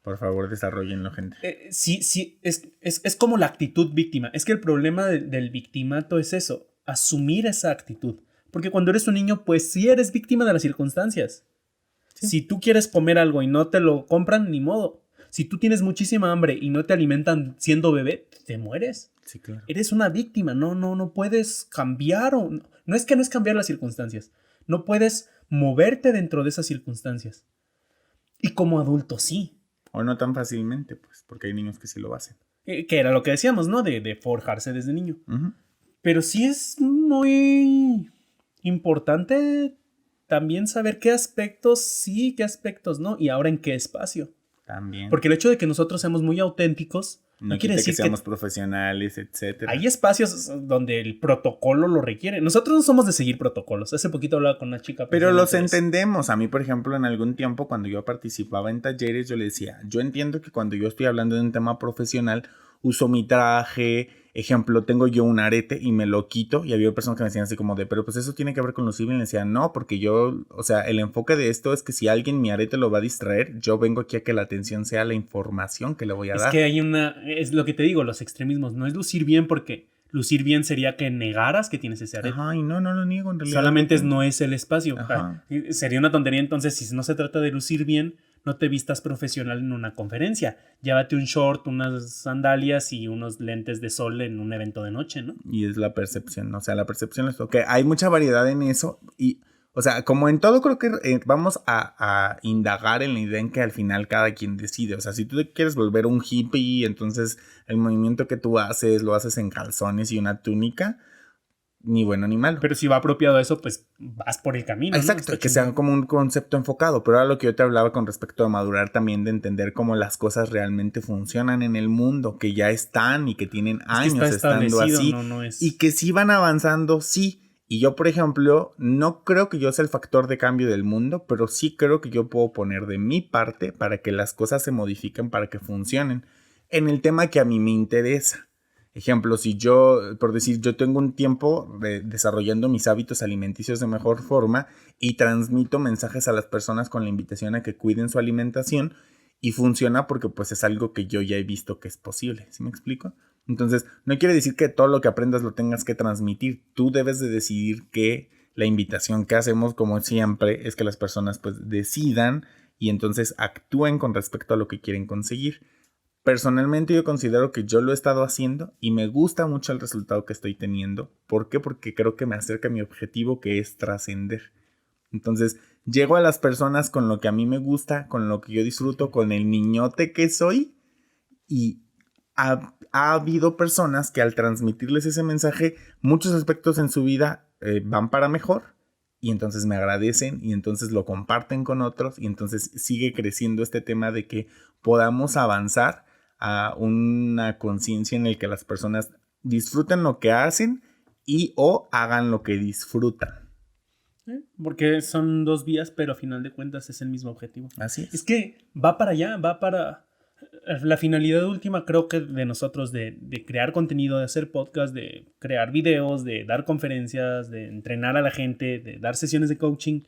Por favor, desarrollenlo, gente. Sí, es como la actitud víctima. Es que el problema del victimato es eso, asumir esa actitud. Porque cuando eres un niño, pues sí eres víctima de las circunstancias. Sí. Si tú quieres comer algo y no te lo compran, ni modo. Si tú tienes muchísima hambre y no te alimentan siendo bebé, te mueres. Sí, claro. Eres una víctima, no puedes cambiar. No es cambiar las circunstancias. No puedes moverte dentro de esas circunstancias. Y como adulto, sí. O no tan fácilmente, pues, porque hay niños que sí lo hacen. Que era lo que decíamos, ¿no? De forjarse desde niño. Uh-huh. Pero sí es muy importante también saber qué aspectos sí, qué aspectos no, y ahora en qué espacio. También. Porque el hecho de que nosotros seamos muy auténticos no quiere decir que seamos profesionales, etcétera. Hay espacios donde el protocolo lo requiere. Nosotros no somos de seguir protocolos. Hace poquito hablaba con una chica. Pero los entendemos. A mí, por ejemplo, en algún tiempo cuando yo participaba en talleres, yo le decía, yo entiendo que cuando yo estoy hablando de un tema profesional, uso mi traje, ejemplo, tengo yo un arete y me lo quito, y había personas que me decían así como de, pero pues eso tiene que ver con lo civil, y le decía, no, porque yo, o sea, el enfoque de esto es que si alguien mi arete lo va a distraer, yo vengo aquí a que la atención sea la información que le voy a dar. Es que hay es lo que te digo, los extremismos, no es lucir bien porque lucir bien sería que negaras que tienes ese arete. Ajá, y no lo niego en realidad. Solamente no es el espacio. Ajá. Sería una tontería entonces si no se trata de lucir bien, no te vistas profesional en una conferencia. Llévate un short, unas sandalias y unos lentes de sol en un evento de noche, ¿no? Y es la percepción, o sea, la percepción es que hay mucha variedad en eso y, o sea, como en todo creo que vamos a indagar en la idea en que al final cada quien decide. O sea, si tú te quieres volver un hippie, entonces el movimiento que tú haces lo haces en calzones y una túnica, ni bueno ni malo. Pero si va apropiado a eso, pues vas por el camino. Exacto, ¿no? Que sea como un concepto enfocado. Pero ahora lo que yo te hablaba con respecto a madurar también, de entender cómo las cosas realmente funcionan en el mundo, que ya están y que tienen años estando así. No es... Y que sí van avanzando, sí. Y yo, por ejemplo, no creo que yo sea el factor de cambio del mundo, pero sí creo que yo puedo poner de mi parte para que las cosas se modifiquen, para que funcionen en el tema que a mí me interesa. Ejemplo, si yo, por decir, yo tengo un tiempo desarrollando mis hábitos alimenticios de mejor forma y transmito mensajes a las personas con la invitación a que cuiden su alimentación, y funciona porque pues es algo que yo ya he visto que es posible, ¿sí me explico? Entonces, no quiere decir que todo lo que aprendas lo tengas que transmitir. Tú debes de decidir que la invitación que hacemos, como siempre, es que las personas pues decidan y entonces actúen con respecto a lo que quieren conseguir. Personalmente yo considero que yo lo he estado haciendo y me gusta mucho el resultado que estoy teniendo. ¿Por qué? Porque creo que me acerca a mi objetivo, que es trascender. Entonces, llego a las personas con lo que a mí me gusta, con lo que yo disfruto, con el niñote que soy, y ha habido personas que al transmitirles ese mensaje, muchos aspectos en su vida van para mejor, y entonces me agradecen y entonces lo comparten con otros, y entonces sigue creciendo este tema de que podamos avanzar a una conciencia en la que las personas disfruten lo que hacen y o hagan lo que disfrutan. Porque son dos vías, pero a final de cuentas es el mismo objetivo. Así es. Es que va para allá, va para... La finalidad última creo que de nosotros de crear contenido, de hacer podcast, de crear videos, de dar conferencias, de entrenar a la gente, de dar sesiones de coaching,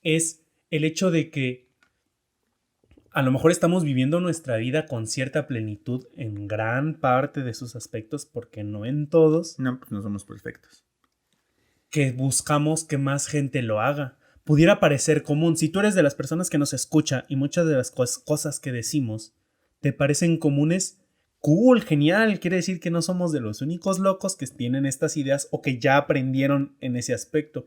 es el hecho de que a lo mejor estamos viviendo nuestra vida con cierta plenitud en gran parte de sus aspectos, porque no en todos. No, pues no somos perfectos. Que buscamos que más gente lo haga. Pudiera parecer común. Si tú eres de las personas que nos escucha y muchas de las cosas que decimos te parecen comunes, cool, genial. Quiere decir que no somos de los únicos locos que tienen estas ideas o que ya aprendieron en ese aspecto.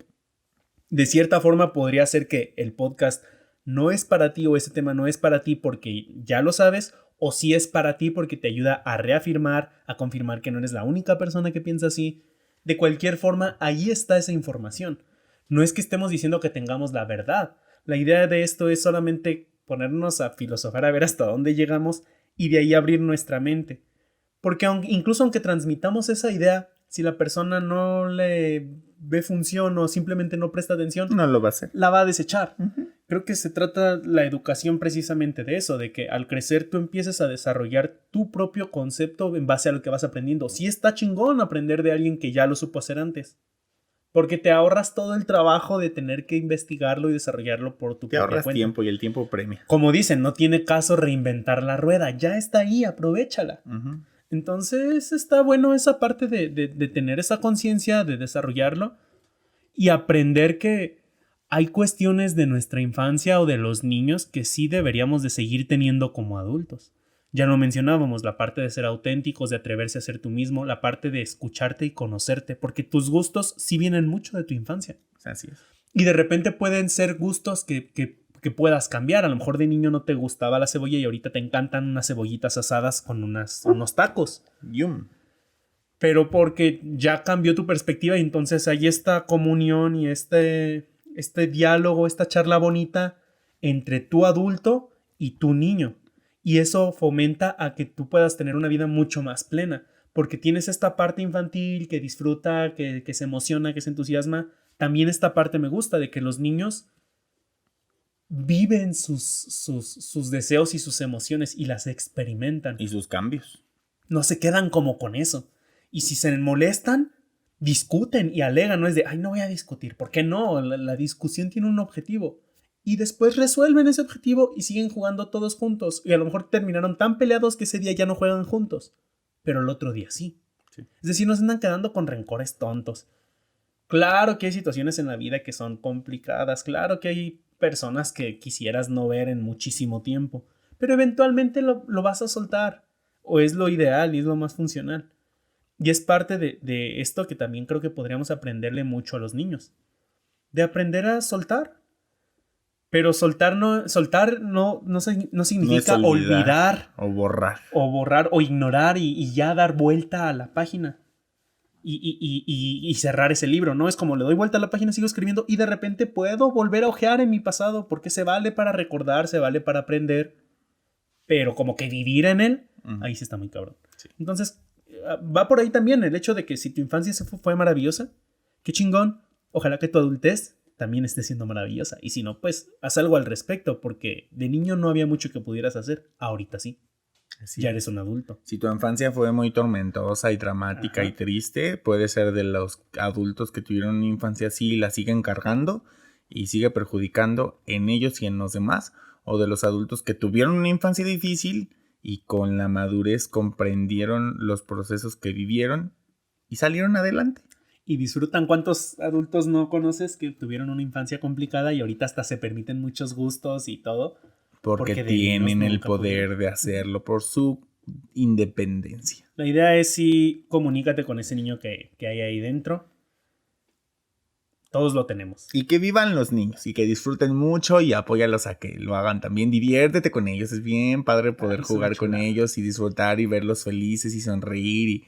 De cierta forma podría ser que el podcast no es para ti o ese tema no es para ti porque ya lo sabes, o sí es para ti porque te ayuda a reafirmar, a confirmar que no eres la única persona que piensa así. De cualquier forma, ahí está esa información. No es que estemos diciendo que tengamos la verdad. La idea de esto es solamente ponernos a filosofar a ver hasta dónde llegamos y de ahí abrir nuestra mente. Porque incluso aunque transmitamos esa idea, si la persona no le ve función o simplemente no presta atención, no lo va a hacer. La va a desechar. Creo que se trata la educación precisamente de eso, de que al crecer tú empieces a desarrollar tu propio concepto en base a lo que vas aprendiendo. Sí está chingón aprender de alguien que ya lo supo hacer antes, porque te ahorras todo el trabajo de tener que investigarlo y desarrollarlo por tu propia cuenta. Te ahorras tiempo y el tiempo premia. Como dicen, no tiene caso reinventar la rueda, ya está ahí, aprovéchala. Entonces está bueno esa parte de tener esa conciencia, de desarrollarlo y aprender que hay cuestiones de nuestra infancia o de los niños que sí deberíamos de seguir teniendo como adultos. Ya lo mencionábamos, la parte de ser auténticos, de atreverse a ser tú mismo, la parte de escucharte y conocerte, porque tus gustos sí vienen mucho de tu infancia. Así es. Y de repente pueden ser gustos que que puedas cambiar. A lo mejor de niño no te gustaba la cebolla y ahorita te encantan unas cebollitas asadas con unos tacos. Yum. Pero porque ya cambió tu perspectiva y entonces hay esta comunión y este diálogo, esta charla bonita entre tu adulto y tu niño. Y eso fomenta a que tú puedas tener una vida mucho más plena. Porque tienes esta parte infantil que disfruta, que se emociona, que se entusiasma. También esta parte me gusta de que los niños viven sus deseos y sus emociones y las experimentan. Y sus cambios. No se quedan como con eso. Y si se molestan, discuten y alegan. No es de, ay, no voy a discutir. ¿Por qué no? La discusión tiene un objetivo. Y después resuelven ese objetivo y siguen jugando todos juntos. Y a lo mejor terminaron tan peleados que ese día ya no juegan juntos. Pero el otro día sí. Es decir, no se andan quedando con rencores tontos. Claro que hay situaciones en la vida que son complicadas. Claro que hay personas que quisieras no ver en muchísimo tiempo. Pero eventualmente lo vas a soltar. O es lo ideal y es lo más funcional. Y es parte de esto que también creo que podríamos aprenderle mucho a los niños. De aprender a soltar. Pero soltar no significa No es olvidar. O borrar. O borrar o ignorar y ya dar vuelta a la página. Y cerrar ese libro. No es como le doy vuelta a la página, sigo escribiendo y de repente puedo volver a ojear en mi pasado porque se vale para recordar, se vale para aprender. Pero como que vivir en él, ahí sí está muy cabrón. Sí. Entonces, va por ahí también el hecho de que si tu infancia fue maravillosa, qué chingón. Ojalá que tu adultez también esté siendo maravillosa. Y si no, pues haz algo al respecto, porque de niño no había mucho que pudieras hacer. Ahorita sí. Sí. Ya eres un adulto. Si tu infancia fue muy tormentosa y dramática y triste, puede ser de los adultos que tuvieron una infancia así y la siguen cargando y sigue perjudicando en ellos y en los demás. O de los adultos que tuvieron una infancia difícil y con la madurez comprendieron los procesos que vivieron y salieron adelante. Y disfrutan. ¿Cuántos adultos no conoces que tuvieron una infancia complicada y ahorita hasta se permiten muchos gustos y todo? Porque tienen el poder de hacerlo por su independencia. La idea es sí, comunícate con ese niño que hay ahí dentro. Todos lo tenemos. Y que vivan los niños y que disfruten mucho y apóyalos a que lo hagan también. Diviértete con ellos. Es bien padre poder jugar con ellos y disfrutar y verlos felices y sonreír.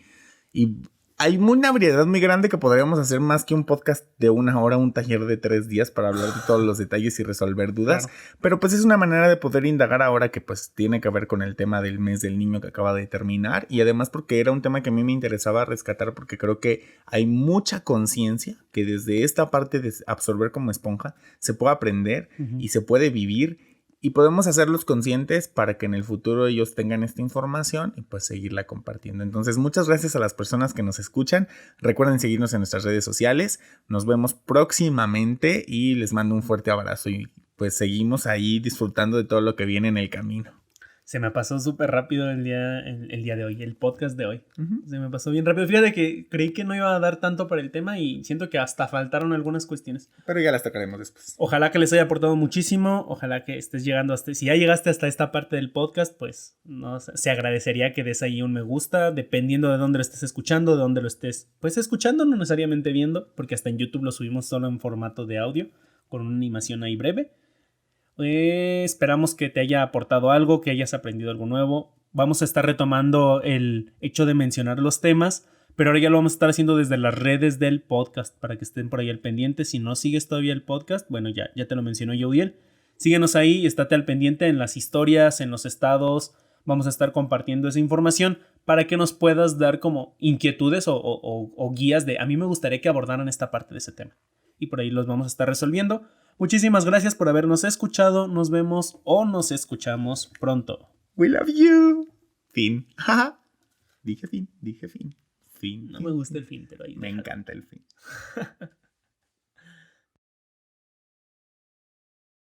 Y hay una variedad muy grande que podríamos hacer más que un podcast de 1 hora, un taller de 3 días para hablar de todos los detalles y resolver dudas. Claro. Pero pues es una manera de poder indagar ahora que pues tiene que ver con el tema del mes del niño que acaba de terminar. Y además porque era un tema que a mí me interesaba rescatar porque creo que hay mucha conciencia que desde esta parte de absorber como esponja se puede aprender y se puede vivir. Y podemos hacerlos conscientes para que en el futuro ellos tengan esta información y pues seguirla compartiendo. Entonces, muchas gracias a las personas que nos escuchan. Recuerden seguirnos en nuestras redes sociales. Nos vemos próximamente y les mando un fuerte abrazo. Y pues seguimos ahí disfrutando de todo lo que viene en el camino. Se me pasó súper rápido el día de hoy, el podcast de hoy. Se me pasó bien rápido. Fíjate que creí que no iba a dar tanto para el tema y siento que hasta faltaron algunas cuestiones. Pero ya las tocaremos después. Ojalá que les haya aportado muchísimo. Ojalá que estés llegando hasta... Si ya llegaste hasta esta parte del podcast, pues no, se agradecería que des ahí un me gusta, dependiendo de dónde lo estés escuchando, de dónde lo estés pues escuchando, no necesariamente viendo, porque hasta en YouTube lo subimos solo en formato de audio, con una animación ahí breve. Esperamos que te haya aportado algo, que hayas aprendido algo nuevo. Vamos a estar retomando el hecho de mencionar los temas, pero ahora ya lo vamos a estar haciendo desde las redes del podcast para que estén por ahí al pendiente. Si no sigues todavía el podcast, bueno, ya te lo mencionó Yodiel. Síguenos ahí y estate al pendiente en las historias, en los estados. Vamos a estar compartiendo esa información para que nos puedas dar como inquietudes o guías de a mí me gustaría que abordaran esta parte de ese tema. Y por ahí los vamos a estar resolviendo. Muchísimas gracias por habernos escuchado. Nos vemos o nos escuchamos pronto. We love you. Fin. Dije fin. No me gusta el fin, pero ahí me encanta el fin.